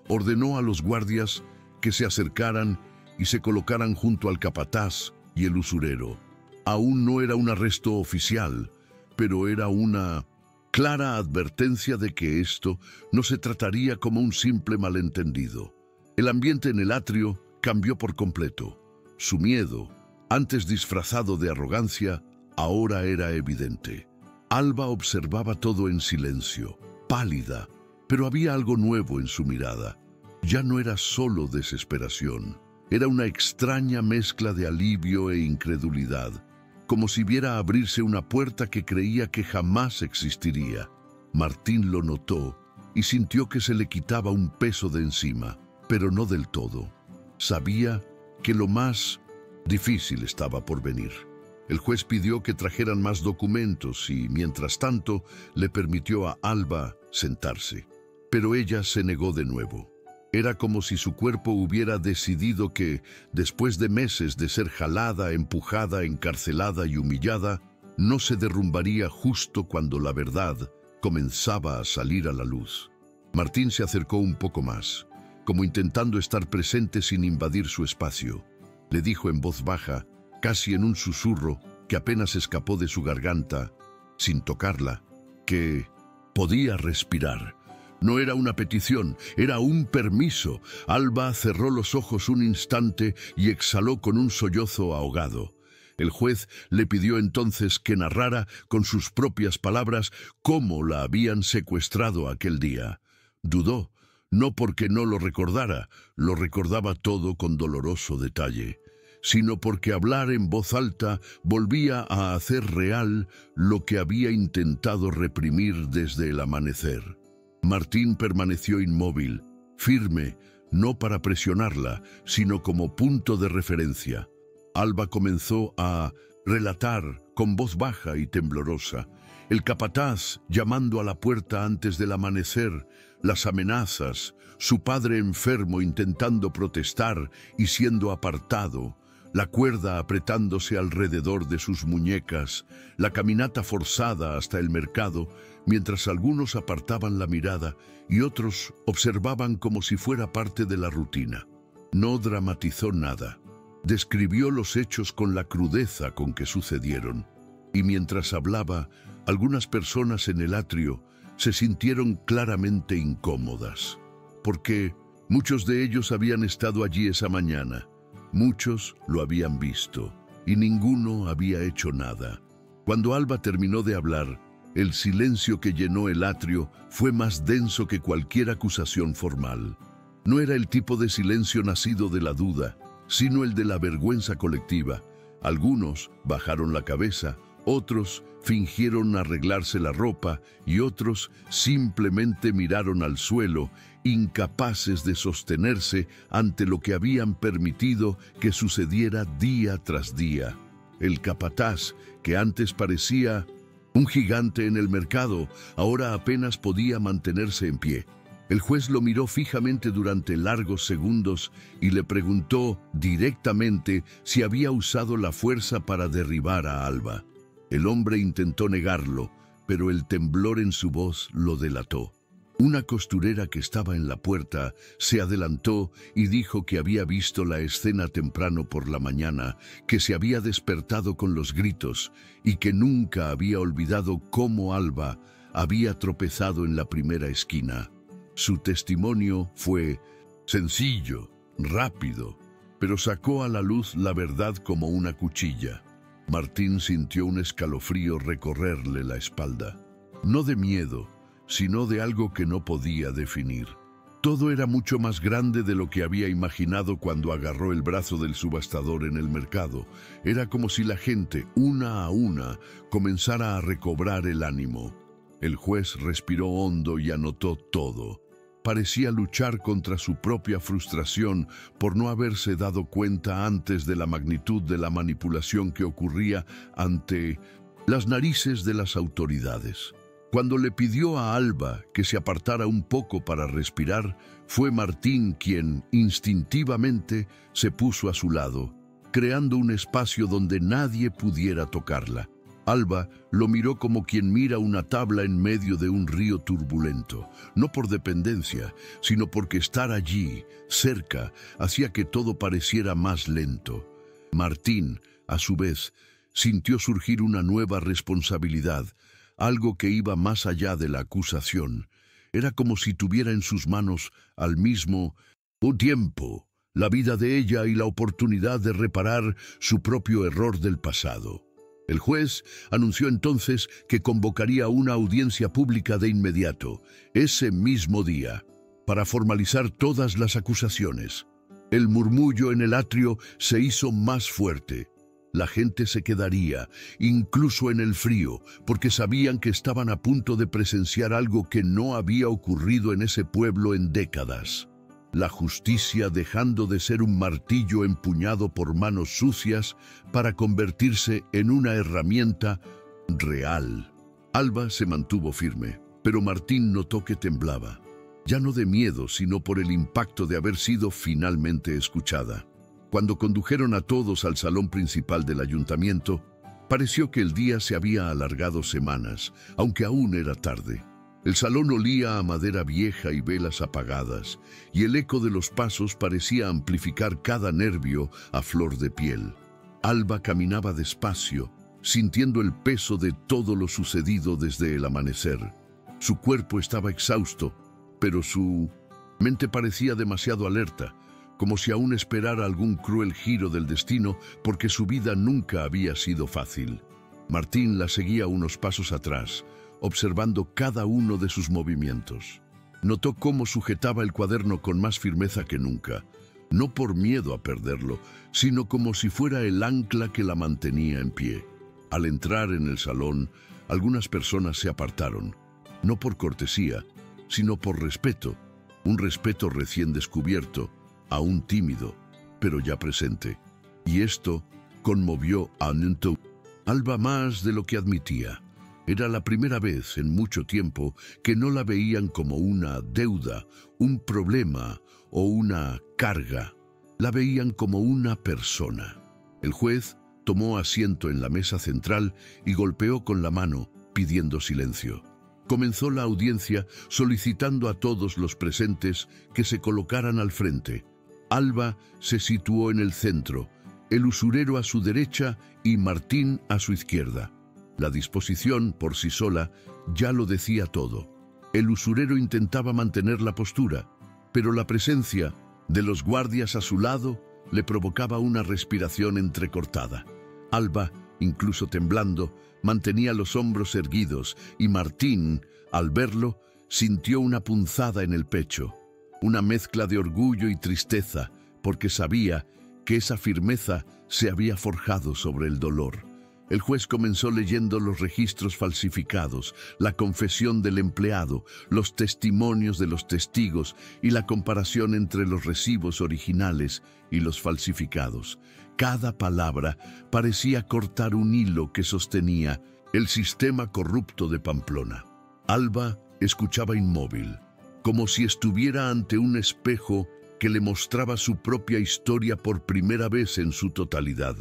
ordenó a los guardias que se acercaran y se colocaran junto al capataz y el usurero. Aún no era un arresto oficial, pero era una clara advertencia de que esto no se trataría como un simple malentendido. El ambiente en el atrio cambió por completo. Su miedo, antes disfrazado de arrogancia, ahora era evidente. Alba observaba todo en silencio, pálida, pero había algo nuevo en su mirada. Ya no era solo desesperación, era una extraña mezcla de alivio e incredulidad, como si viera abrirse una puerta que creía que jamás existiría. Martín lo notó y sintió que se le quitaba un peso de encima, pero no del todo. Sabía que lo más difícil estaba por venir. El juez pidió que trajeran más documentos y, mientras tanto, le permitió a Alba sentarse. Pero ella se negó de nuevo. Era como si su cuerpo hubiera decidido que, después de meses de ser jalada, empujada, encarcelada y humillada, no se derrumbaría justo cuando la verdad comenzaba a salir a la luz. Martín se acercó un poco más, como intentando estar presente sin invadir su espacio. Le dijo en voz baja, casi en un susurro que apenas escapó de su garganta, sin tocarla, que podía respirar. No era una petición, era un permiso. Alba cerró los ojos un instante y exhaló con un sollozo ahogado. El juez le pidió entonces que narrara con sus propias palabras cómo la habían secuestrado aquel día. Dudó, no porque no lo recordara, lo recordaba todo con doloroso detalle, sino porque hablar en voz alta volvía a hacer real lo que había intentado reprimir desde el amanecer. Martín permaneció inmóvil, firme, no para presionarla, sino como punto de referencia. Alba comenzó a relatar con voz baja y temblorosa, el capataz llamando a la puerta antes del amanecer, las amenazas, su padre enfermo intentando protestar y siendo apartado, la cuerda apretándose alrededor de sus muñecas, la caminata forzada hasta el mercado, mientras algunos apartaban la mirada y otros observaban como si fuera parte de la rutina. No dramatizó nada. Describió los hechos con la crudeza con que sucedieron, y mientras hablaba, algunas personas en el atrio se sintieron claramente incómodas, porque muchos de ellos habían estado allí esa mañana. Muchos lo habían visto, y ninguno había hecho nada. Cuando Alba terminó de hablar, el silencio que llenó el atrio fue más denso que cualquier acusación formal. No era el tipo de silencio nacido de la duda, sino el de la vergüenza colectiva. Algunos bajaron la cabeza, otros fingieron arreglarse la ropa y otros simplemente miraron al suelo, incapaces de sostenerse ante lo que habían permitido que sucediera día tras día. El capataz, que antes parecía un gigante en el mercado, ahora apenas podía mantenerse en pie. El juez lo miró fijamente durante largos segundos y le preguntó directamente si había usado la fuerza para derribar a Alba. El hombre intentó negarlo, pero el temblor en su voz lo delató. Una costurera que estaba en la puerta se adelantó y dijo que había visto la escena temprano por la mañana, que se había despertado con los gritos y que nunca había olvidado cómo Alba había tropezado en la primera esquina. Su testimonio fue sencillo, rápido, pero sacó a la luz la verdad como una cuchilla. Martín sintió un escalofrío recorrerle la espalda, no de miedo, sino de algo que no podía definir. Todo era mucho más grande de lo que había imaginado cuando agarró el brazo del subastador en el mercado. Era como si la gente, una a una, comenzara a recobrar el ánimo. El juez respiró hondo y anotó todo. parecía luchar contra su propia frustración por no haberse dado cuenta antes de la magnitud de la manipulación que ocurría ante las narices de las autoridades. Cuando le pidió a Alba que se apartara un poco para respirar, fue Martín quien, instintivamente, se puso a su lado, creando un espacio donde nadie pudiera tocarla. Alba lo miró como quien mira una tabla en medio de un río turbulento, no por dependencia, sino porque estar allí, cerca, hacía que todo pareciera más lento. Martín, a su vez, sintió surgir una nueva responsabilidad, algo que iba más allá de la acusación. Era como si tuviera en sus manos al mismo tiempo la vida de ella y la oportunidad de reparar su propio error del pasado. El juez anunció entonces que convocaría una audiencia pública de inmediato, ese mismo día, para formalizar todas las acusaciones. El murmullo en el atrio se hizo más fuerte. La gente se quedaría, incluso en el frío, porque sabían que estaban a punto de presenciar algo que no había ocurrido en ese pueblo en décadas. La justicia dejando de ser un martillo empuñado por manos sucias para convertirse en una herramienta real. Alba se mantuvo firme, pero Martín notó que temblaba, ya no de miedo, sino por el impacto de haber sido finalmente escuchada. Cuando condujeron a todos al salón principal del ayuntamiento, pareció que el día se había alargado semanas, aunque aún era tarde. El salón olía a madera vieja y velas apagadas, y el eco de los pasos parecía amplificar cada nervio a flor de piel. Alba caminaba despacio, sintiendo el peso de todo lo sucedido desde el amanecer. Su cuerpo estaba exhausto, pero su mente parecía demasiado alerta, como si aún esperara algún cruel giro del destino, porque su vida nunca había sido fácil. Martín la seguía unos pasos atrás, observando cada uno de sus movimientos. Notó cómo sujetaba el cuaderno con más firmeza que nunca, no por miedo a perderlo, sino como si fuera el ancla que la mantenía en pie. Al entrar en el salón, algunas personas se apartaron, no por cortesía, sino por respeto, un respeto recién descubierto, aún tímido, pero ya presente. Y esto conmovió a Alba más de lo que admitía. Era la primera vez en mucho tiempo que no la veían como una deuda, un problema o una carga. La veían como una persona. El juez tomó asiento en la mesa central y golpeó con la mano, pidiendo silencio. Comenzó la audiencia solicitando a todos los presentes que se colocaran al frente. Alba se situó en el centro, el usurero a su derecha y Martín a su izquierda. La disposición, por sí sola, ya lo decía todo. El usurero intentaba mantener la postura, pero la presencia de los guardias a su lado le provocaba una respiración entrecortada. Alba, incluso temblando, mantenía los hombros erguidos y Martín, al verlo, sintió una punzada en el pecho. Una mezcla de orgullo y tristeza, porque sabía que esa firmeza se había forjado sobre el dolor. El juez comenzó leyendo los registros falsificados, la confesión del empleado, los testimonios de los testigos y la comparación entre los recibos originales y los falsificados. Cada palabra parecía cortar un hilo que sostenía el sistema corrupto de Pamplona. Alba escuchaba inmóvil, como si estuviera ante un espejo que le mostraba su propia historia por primera vez en su totalidad.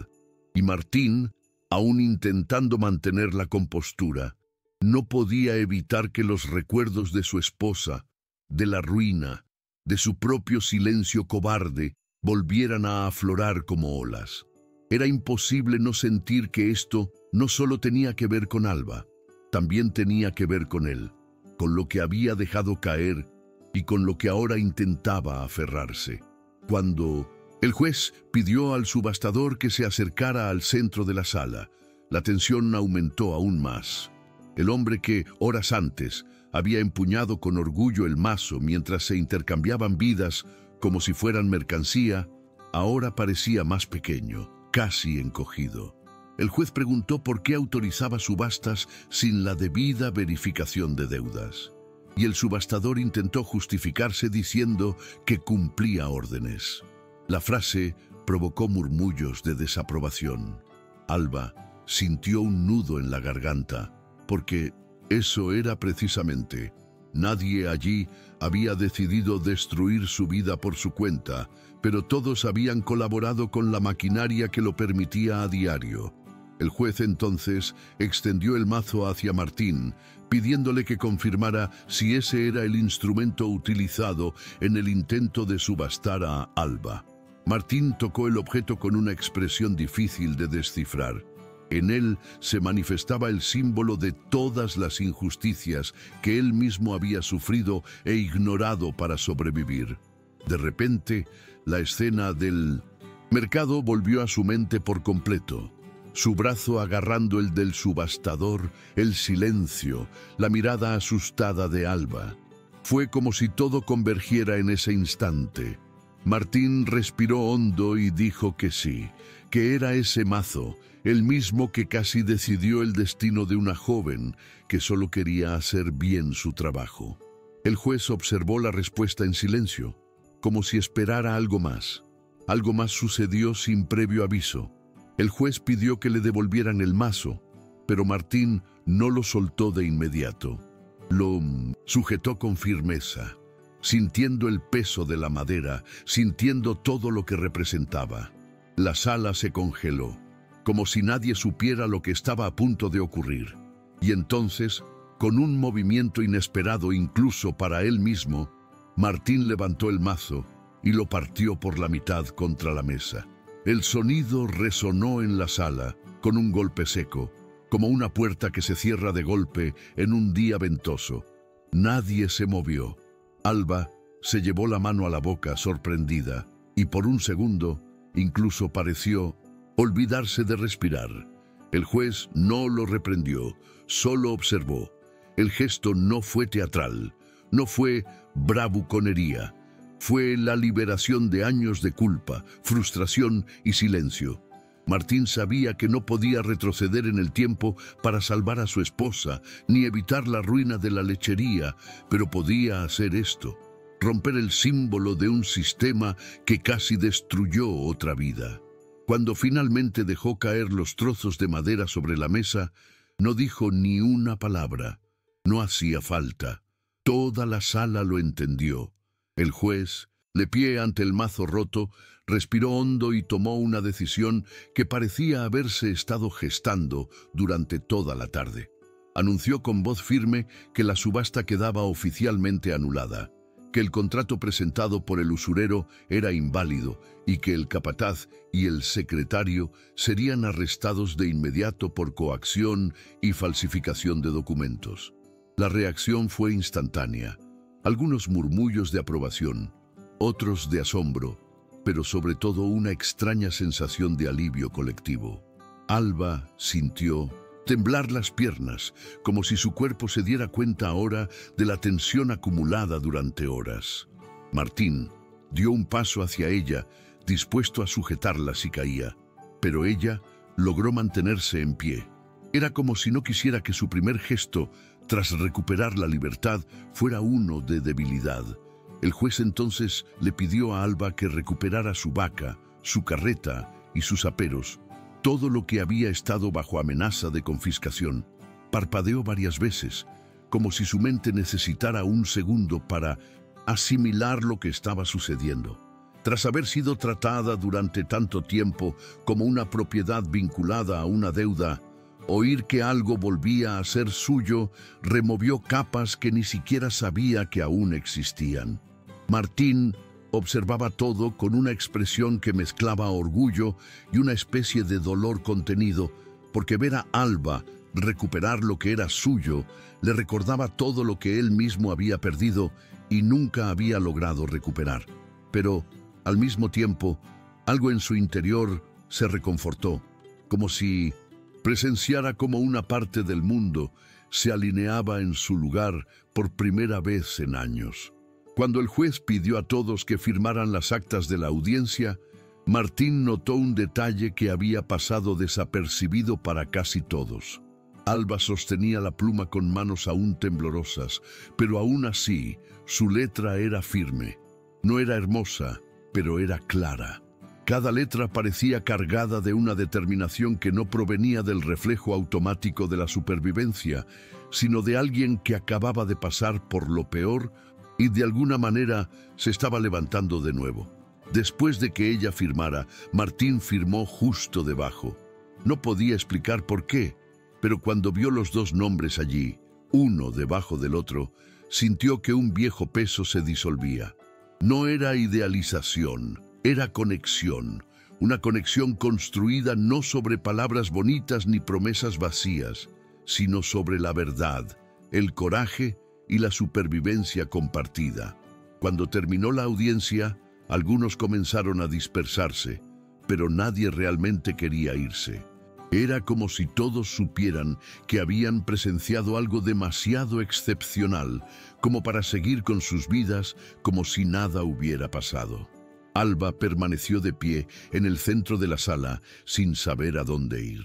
Y Martín, aún intentando mantener la compostura, no podía evitar que los recuerdos de su esposa, de la ruina, de su propio silencio cobarde, volvieran a aflorar como olas. Era imposible no sentir que esto no solo tenía que ver con Alba, también tenía que ver con él, con lo que había dejado caer y con lo que ahora intentaba aferrarse. Cuando el juez pidió al subastador que se acercara al centro de la sala, la tensión aumentó aún más. El hombre que, horas antes, había empuñado con orgullo el mazo mientras se intercambiaban vidas como si fueran mercancía, ahora parecía más pequeño, casi encogido. El juez preguntó por qué autorizaba subastas sin la debida verificación de deudas. y el subastador intentó justificarse diciendo que cumplía órdenes. La frase provocó murmullos de desaprobación. Alba sintió un nudo en la garganta, porque eso era precisamente. Nadie allí había decidido destruir su vida por su cuenta, pero todos habían colaborado con la maquinaria que lo permitía a diario. El juez entonces extendió el mazo hacia Martín, pidiéndole que confirmara si ese era el instrumento utilizado en el intento de subastar a Alba. Martín tocó el objeto con una expresión difícil de descifrar. En él se manifestaba el símbolo de todas las injusticias que él mismo había sufrido e ignorado para sobrevivir. De repente, la escena del mercado volvió a su mente por completo. Su brazo agarrando el del subastador, el silencio, la mirada asustada de Alba. Fue como si todo convergiera en ese instante. Martín respiró hondo y dijo que sí, que era ese mazo, el mismo que casi decidió el destino de una joven que solo quería hacer bien su trabajo. El juez observó la respuesta en silencio, como si esperara algo más. Algo más sucedió sin previo aviso. El juez pidió que le devolvieran el mazo, pero Martín no lo soltó de inmediato. Lo sujetó con firmeza, sintiendo el peso de la madera, sintiendo todo lo que representaba. La sala se congeló, como si nadie supiera lo que estaba a punto de ocurrir. Y entonces, con un movimiento inesperado incluso para él mismo, Martín levantó el mazo y lo partió por la mitad contra la mesa. El sonido resonó en la sala con un golpe seco, como una puerta que se cierra de golpe en un día ventoso. Nadie se movió. Alba se llevó la mano a la boca sorprendida y por un segundo incluso pareció olvidarse de respirar. El juez no lo reprendió, solo observó. El gesto no fue teatral, no fue bravuconería. Fue la liberación de años de culpa, frustración y silencio. Martín sabía que no podía retroceder en el tiempo para salvar a su esposa, ni evitar la ruina de la lechería, pero podía hacer esto, romper el símbolo de un sistema que casi destruyó otra vida. Cuando finalmente dejó caer los trozos de madera sobre la mesa, no dijo ni una palabra. No hacía falta. Toda la sala lo entendió. El juez, de pie ante el mazo roto, respiró hondo y tomó una decisión que parecía haberse estado gestando durante toda la tarde. Anunció con voz firme que la subasta quedaba oficialmente anulada, que el contrato presentado por el usurero era inválido y que el capataz y el secretario serían arrestados de inmediato por coacción y falsificación de documentos. La reacción fue instantánea. Algunos murmullos de aprobación, otros de asombro, pero sobre todo una extraña sensación de alivio colectivo. Alba sintió temblar las piernas, como si su cuerpo se diera cuenta ahora de la tensión acumulada durante horas. Martín dio un paso hacia ella, dispuesto a sujetarla si caía, pero ella logró mantenerse en pie. Era como si no quisiera que su primer gesto tras recuperar la libertad fuera uno de debilidad. El juez entonces le pidió a Alba que recuperara su vaca, su carreta y sus aperos, todo lo que había estado bajo amenaza de confiscación. Parpadeó varias veces, como si su mente necesitara un segundo para asimilar lo que estaba sucediendo. Tras haber sido tratada durante tanto tiempo como una propiedad vinculada a una deuda, oír que algo volvía a ser suyo removió capas que ni siquiera sabía que aún existían. Martín observaba todo con una expresión que mezclaba orgullo y una especie de dolor contenido, porque ver a Alba recuperar lo que era suyo le recordaba todo lo que él mismo había perdido y nunca había logrado recuperar. Pero, al mismo tiempo, algo en su interior se reconfortó, como si presenciara cómo una parte del mundo se alineaba en su lugar por primera vez en años. Cuando el juez pidió a todos que firmaran las actas de la audiencia, Martín notó un detalle que había pasado desapercibido para casi todos. Alba sostenía la pluma con manos aún temblorosas, pero aún así su letra era firme. No era hermosa, pero era clara. Cada letra parecía cargada de una determinación que no provenía del reflejo automático de la supervivencia, sino de alguien que acababa de pasar por lo peor y de alguna manera se estaba levantando de nuevo. Después de que ella firmara, Martín firmó justo debajo. No podía explicar por qué, pero cuando vio los dos nombres allí, uno debajo del otro, sintió que un viejo peso se disolvía. No era idealización, era conexión, una conexión construida no sobre palabras bonitas ni promesas vacías, sino sobre la verdad, el coraje y la supervivencia compartida. Cuando terminó la audiencia, algunos comenzaron a dispersarse, pero nadie realmente quería irse. Era como si todos supieran que habían presenciado algo demasiado excepcional, como para seguir con sus vidas como si nada hubiera pasado. Alba permaneció de pie en el centro de la sala sin saber a dónde ir.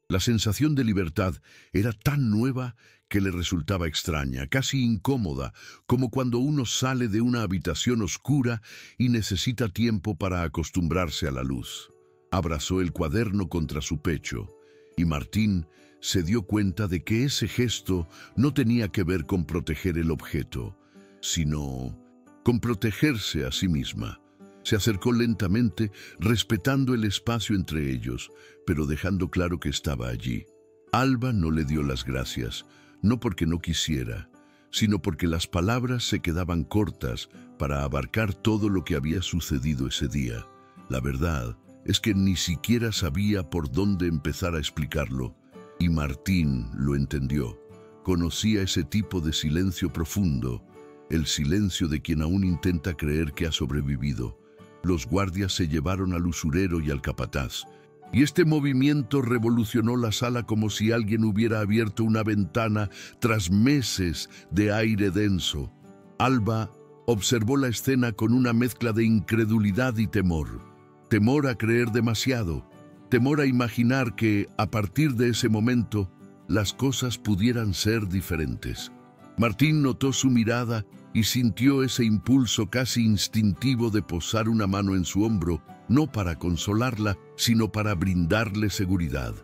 La sensación de libertad era tan nueva que le resultaba extraña, casi incómoda, como cuando uno sale de una habitación oscura y necesita tiempo para acostumbrarse a la luz. Abrazó el cuaderno contra su pecho y Martín se dio cuenta de que ese gesto no tenía que ver con proteger el objeto, sino con protegerse a sí misma. Se acercó lentamente, respetando el espacio entre ellos, pero dejando claro que estaba allí. Alba no le dio las gracias, no porque no quisiera, sino porque las palabras se quedaban cortas para abarcar todo lo que había sucedido ese día. La verdad es que ni siquiera sabía por dónde empezar a explicarlo, y Martín lo entendió. Conocía ese tipo de silencio profundo, el silencio de quien aún intenta creer que ha sobrevivido. Los guardias se llevaron al usurero y al capataz, y este movimiento revolucionó la sala como si alguien hubiera abierto una ventana tras meses de aire denso. Alba observó la escena con una mezcla de incredulidad y temor. Temor a creer demasiado, temor a imaginar que, a partir de ese momento, las cosas pudieran ser diferentes. Martín notó su mirada y sintió ese impulso casi instintivo de posar una mano en su hombro, no para consolarla, sino para brindarle seguridad.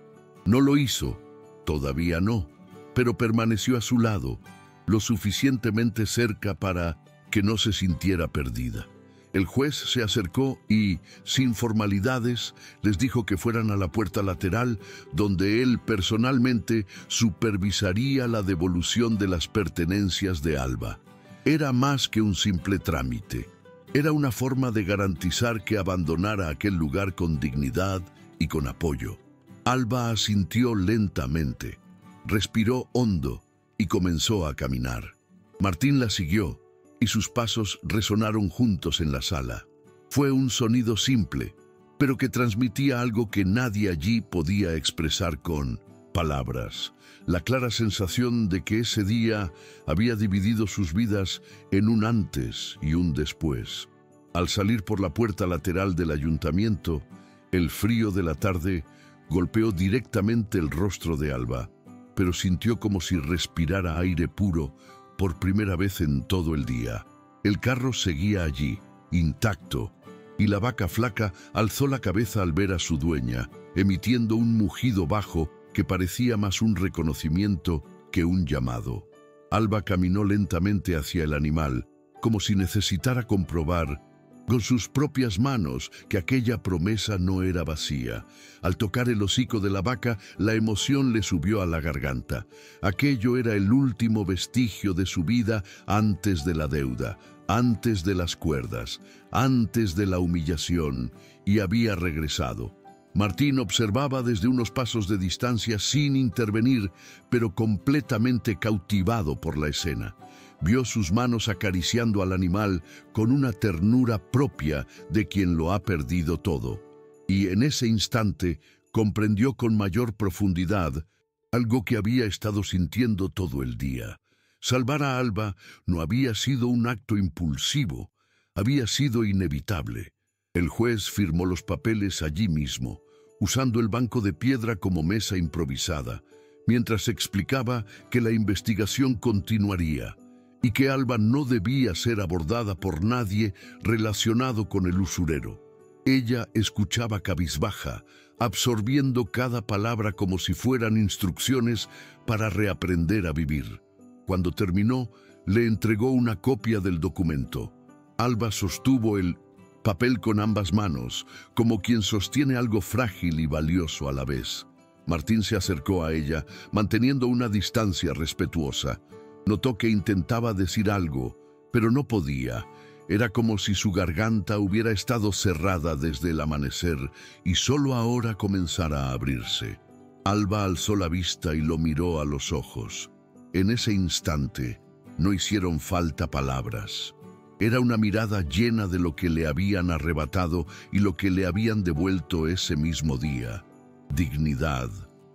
No lo hizo, todavía no, pero permaneció a su lado, lo suficientemente cerca para que no se sintiera perdida. El juez se acercó y, sin formalidades, les dijo que fueran a la puerta lateral, donde él personalmente supervisaría la devolución de las pertenencias de Alba. Era más que un simple trámite. Era una forma de garantizar que abandonara aquel lugar con dignidad y con apoyo. Alba asintió lentamente, respiró hondo y comenzó a caminar. Martín la siguió y sus pasos resonaron juntos en la sala. Fue un sonido simple, pero que transmitía algo que nadie allí podía expresar con palabras. La clara sensación de que ese día había dividido sus vidas en un antes y un después. Al salir por la puerta lateral del ayuntamiento, el frío de la tarde golpeó directamente el rostro de Alba, pero sintió como si respirara aire puro por primera vez en todo el día. El carro seguía allí, intacto, y la vaca flaca alzó la cabeza al ver a su dueña, emitiendo un mugido bajo que parecía más un reconocimiento que un llamado. Alba caminó lentamente hacia el animal, como si necesitara comprobar con sus propias manos que aquella promesa no era vacía. Al tocar el hocico de la vaca, la emoción le subió a la garganta. Aquello era el último vestigio de su vida antes de la deuda, antes de las cuerdas, antes de la humillación, y había regresado. Martín observaba desde unos pasos de distancia sin intervenir, pero completamente cautivado por la escena. Vio sus manos acariciando al animal con una ternura propia de quien lo ha perdido todo. Y en ese instante comprendió con mayor profundidad algo que había estado sintiendo todo el día. Salvar a Alba no había sido un acto impulsivo, había sido inevitable. El juez firmó los papeles allí mismo, usando el banco de piedra como mesa improvisada, mientras explicaba que la investigación continuaría y que Alba no debía ser abordada por nadie relacionado con el usurero. Ella escuchaba cabizbaja, absorbiendo cada palabra como si fueran instrucciones para reaprender a vivir. Cuando terminó, le entregó una copia del documento. Alba sostuvo el papel con ambas manos, como quien sostiene algo frágil y valioso a la vez. Martín se acercó a ella, manteniendo una distancia respetuosa. Notó que intentaba decir algo, pero no podía. Era como si su garganta hubiera estado cerrada desde el amanecer y solo ahora comenzara a abrirse. Alba alzó la vista y lo miró a los ojos. En ese instante, no hicieron falta palabras. Era una mirada llena de lo que le habían arrebatado y lo que le habían devuelto ese mismo día. Dignidad,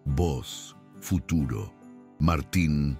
voz, futuro. Martín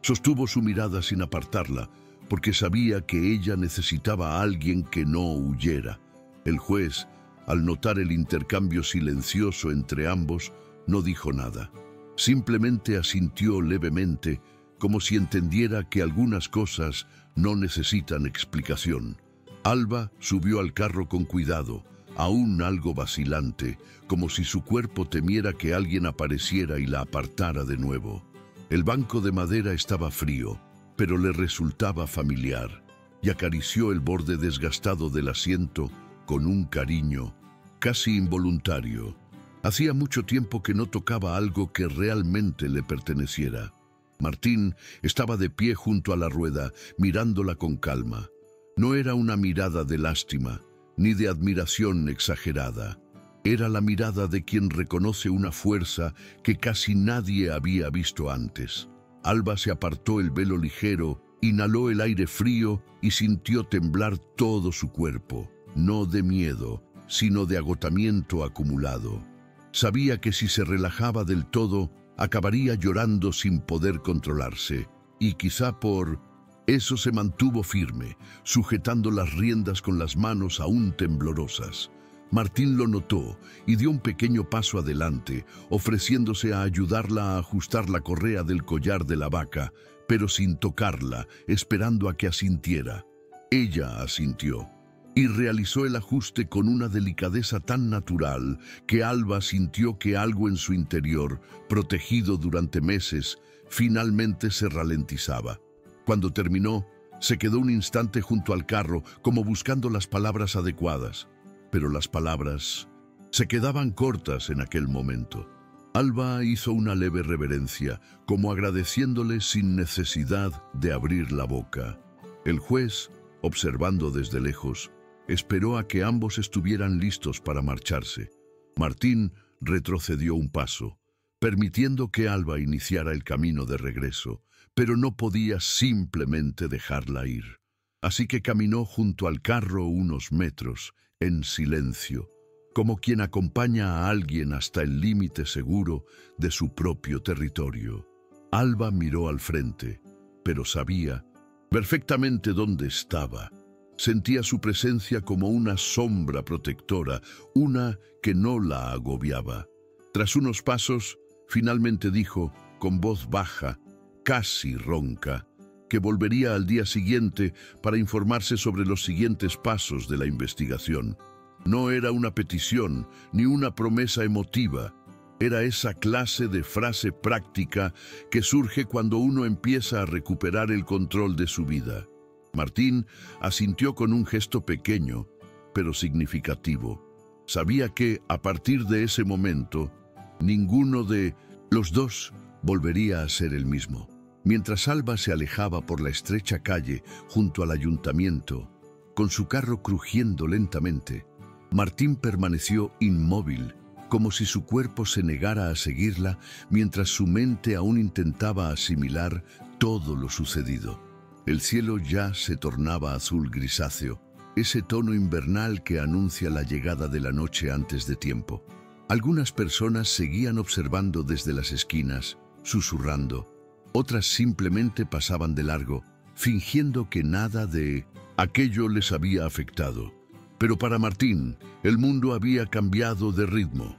sostuvo su mirada sin apartarla, porque sabía que ella necesitaba a alguien que no huyera. El juez, al notar el intercambio silencioso entre ambos, no dijo nada. Simplemente asintió levemente, como si entendiera que algunas cosas no necesitan explicación. Alba subió al carro con cuidado, aún algo vacilante, como si su cuerpo temiera que alguien apareciera y la apartara de nuevo. El banco de madera estaba frío, pero le resultaba familiar, y acarició el borde desgastado del asiento con un cariño casi involuntario. Hacía mucho tiempo que no tocaba algo que realmente le perteneciera. Martín estaba de pie junto a la rueda, mirándola con calma. No era una mirada de lástima, ni de admiración exagerada. Era la mirada de quien reconoce una fuerza que casi nadie había visto antes. Alba se apartó el velo ligero, inhaló el aire frío y sintió temblar todo su cuerpo, no de miedo, sino de agotamiento acumulado. Sabía que si se relajaba del todo, acabaría llorando sin poder controlarse, y quizá por eso se mantuvo firme, sujetando las riendas con las manos aún temblorosas. Martín lo notó y dio un pequeño paso adelante, ofreciéndose a ayudarla a ajustar la correa del collar de la vaca, pero sin tocarla, esperando a que asintiera. Ella asintió y realizó el ajuste con una delicadeza tan natural que Alba sintió que algo en su interior, protegido durante meses, finalmente se ralentizaba. Cuando terminó, se quedó un instante junto al carro, como buscando las palabras adecuadas. Pero las palabras se quedaban cortas en aquel momento. Alba hizo una leve reverencia, como agradeciéndole sin necesidad de abrir la boca. El juez, observando desde lejos, esperó a que ambos estuvieran listos para marcharse. Martín retrocedió un paso, permitiendo que Alba iniciara el camino de regreso, pero no podía simplemente dejarla ir. Así que caminó junto al carro unos metros, en silencio, como quien acompaña a alguien hasta el límite seguro de su propio territorio. Alba miró al frente, pero sabía perfectamente dónde estaba. Sentía su presencia como una sombra protectora, una que no la agobiaba. Tras unos pasos, finalmente dijo, con voz baja, casi ronca, que volvería al día siguiente para informarse sobre los siguientes pasos de la investigación. No era una petición ni una promesa emotiva. Era esa clase de frase práctica que surge cuando uno empieza a recuperar el control de su vida. Martín asintió con un gesto pequeño, pero significativo. Sabía que, a partir de ese momento, ninguno de los dos volvería a ser el mismo. Mientras Alba se alejaba por la estrecha calle junto al ayuntamiento, con su carro crujiendo lentamente, Martín permaneció inmóvil, como si su cuerpo se negara a seguirla mientras su mente aún intentaba asimilar todo lo sucedido. El cielo ya se tornaba azul grisáceo, ese tono invernal que anuncia la llegada de la noche antes de tiempo. Algunas personas seguían observando desde las esquinas, susurrando. Otras simplemente pasaban de largo, fingiendo que nada de aquello les había afectado. Pero para Martín, el mundo había cambiado de ritmo.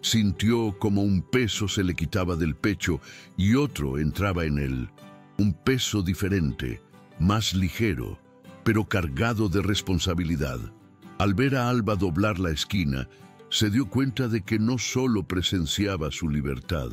Sintió como un peso se le quitaba del pecho y otro entraba en él. Un peso diferente, más ligero, pero cargado de responsabilidad. Al ver a Alba doblar la esquina, se dio cuenta de que no solo presenciaba su libertad,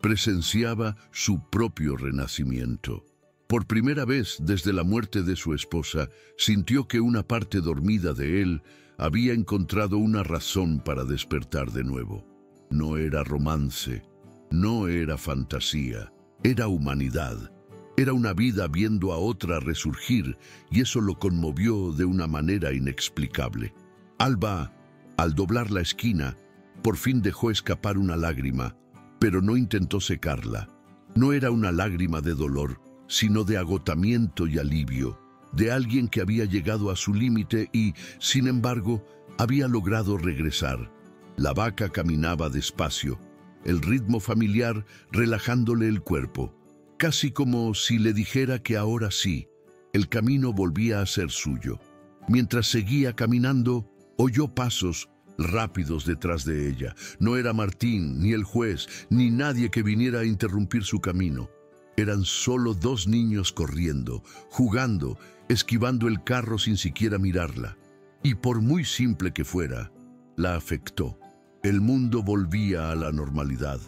presenciaba su propio renacimiento. Por primera vez desde la muerte de su esposa, sintió que una parte dormida de él había encontrado una razón para despertar de nuevo. No era romance, no era fantasía, era humanidad. Era una vida viendo a otra resurgir y eso lo conmovió de una manera inexplicable. Alba, al doblar la esquina, por fin dejó escapar una lágrima, pero no intentó secarla. No era una lágrima de dolor, sino de agotamiento y alivio, de alguien que había llegado a su límite y, sin embargo, había logrado regresar. La vaca caminaba despacio, el ritmo familiar relajándole el cuerpo, casi como si le dijera que ahora sí, el camino volvía a ser suyo. Mientras seguía caminando, oyó pasos rápidos detrás de ella. No era Martín, ni el juez, ni nadie que viniera a interrumpir su camino. Eran solo dos niños corriendo, jugando, esquivando el carro sin siquiera mirarla. Y por muy simple que fuera, la afectó. El mundo volvía a la normalidad,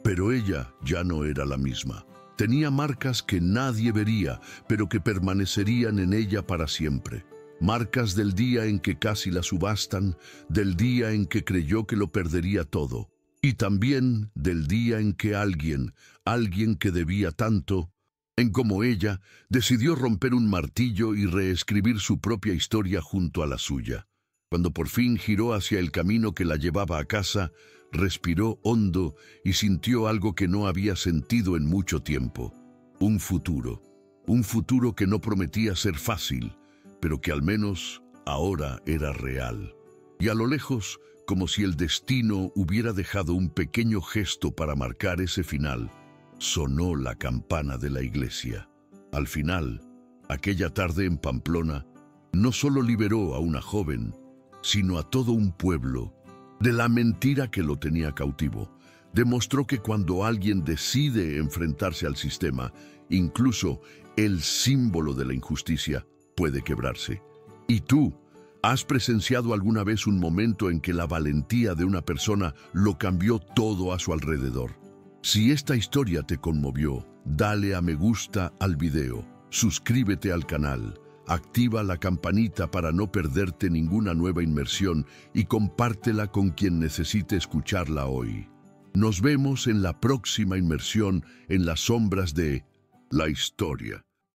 pero ella ya no era la misma. Tenía marcas que nadie vería, pero que permanecerían en ella para siempre. Marcas del día en que casi la subastan, del día en que creyó que lo perdería todo. Y también del día en que alguien que debía tanto, en como ella, decidió romper un martillo y reescribir su propia historia junto a la suya. Cuando por fin giró hacia el camino que la llevaba a casa, respiró hondo y sintió algo que no había sentido en mucho tiempo. Un futuro que no prometía ser fácil, pero que al menos ahora era real. Y a lo lejos, como si el destino hubiera dejado un pequeño gesto para marcar ese final, sonó la campana de la iglesia. Al final, aquella tarde en Pamplona, no solo liberó a una joven, sino a todo un pueblo de la mentira que lo tenía cautivo. Demostró que cuando alguien decide enfrentarse al sistema, incluso el símbolo de la injusticia puede quebrarse. ¿Y tú? ¿Has presenciado alguna vez un momento en que la valentía de una persona lo cambió todo a su alrededor? Si esta historia te conmovió, dale a me gusta al video, suscríbete al canal, activa la campanita para no perderte ninguna nueva inmersión y compártela con quien necesite escucharla hoy. Nos vemos en la próxima inmersión en las sombras de la historia.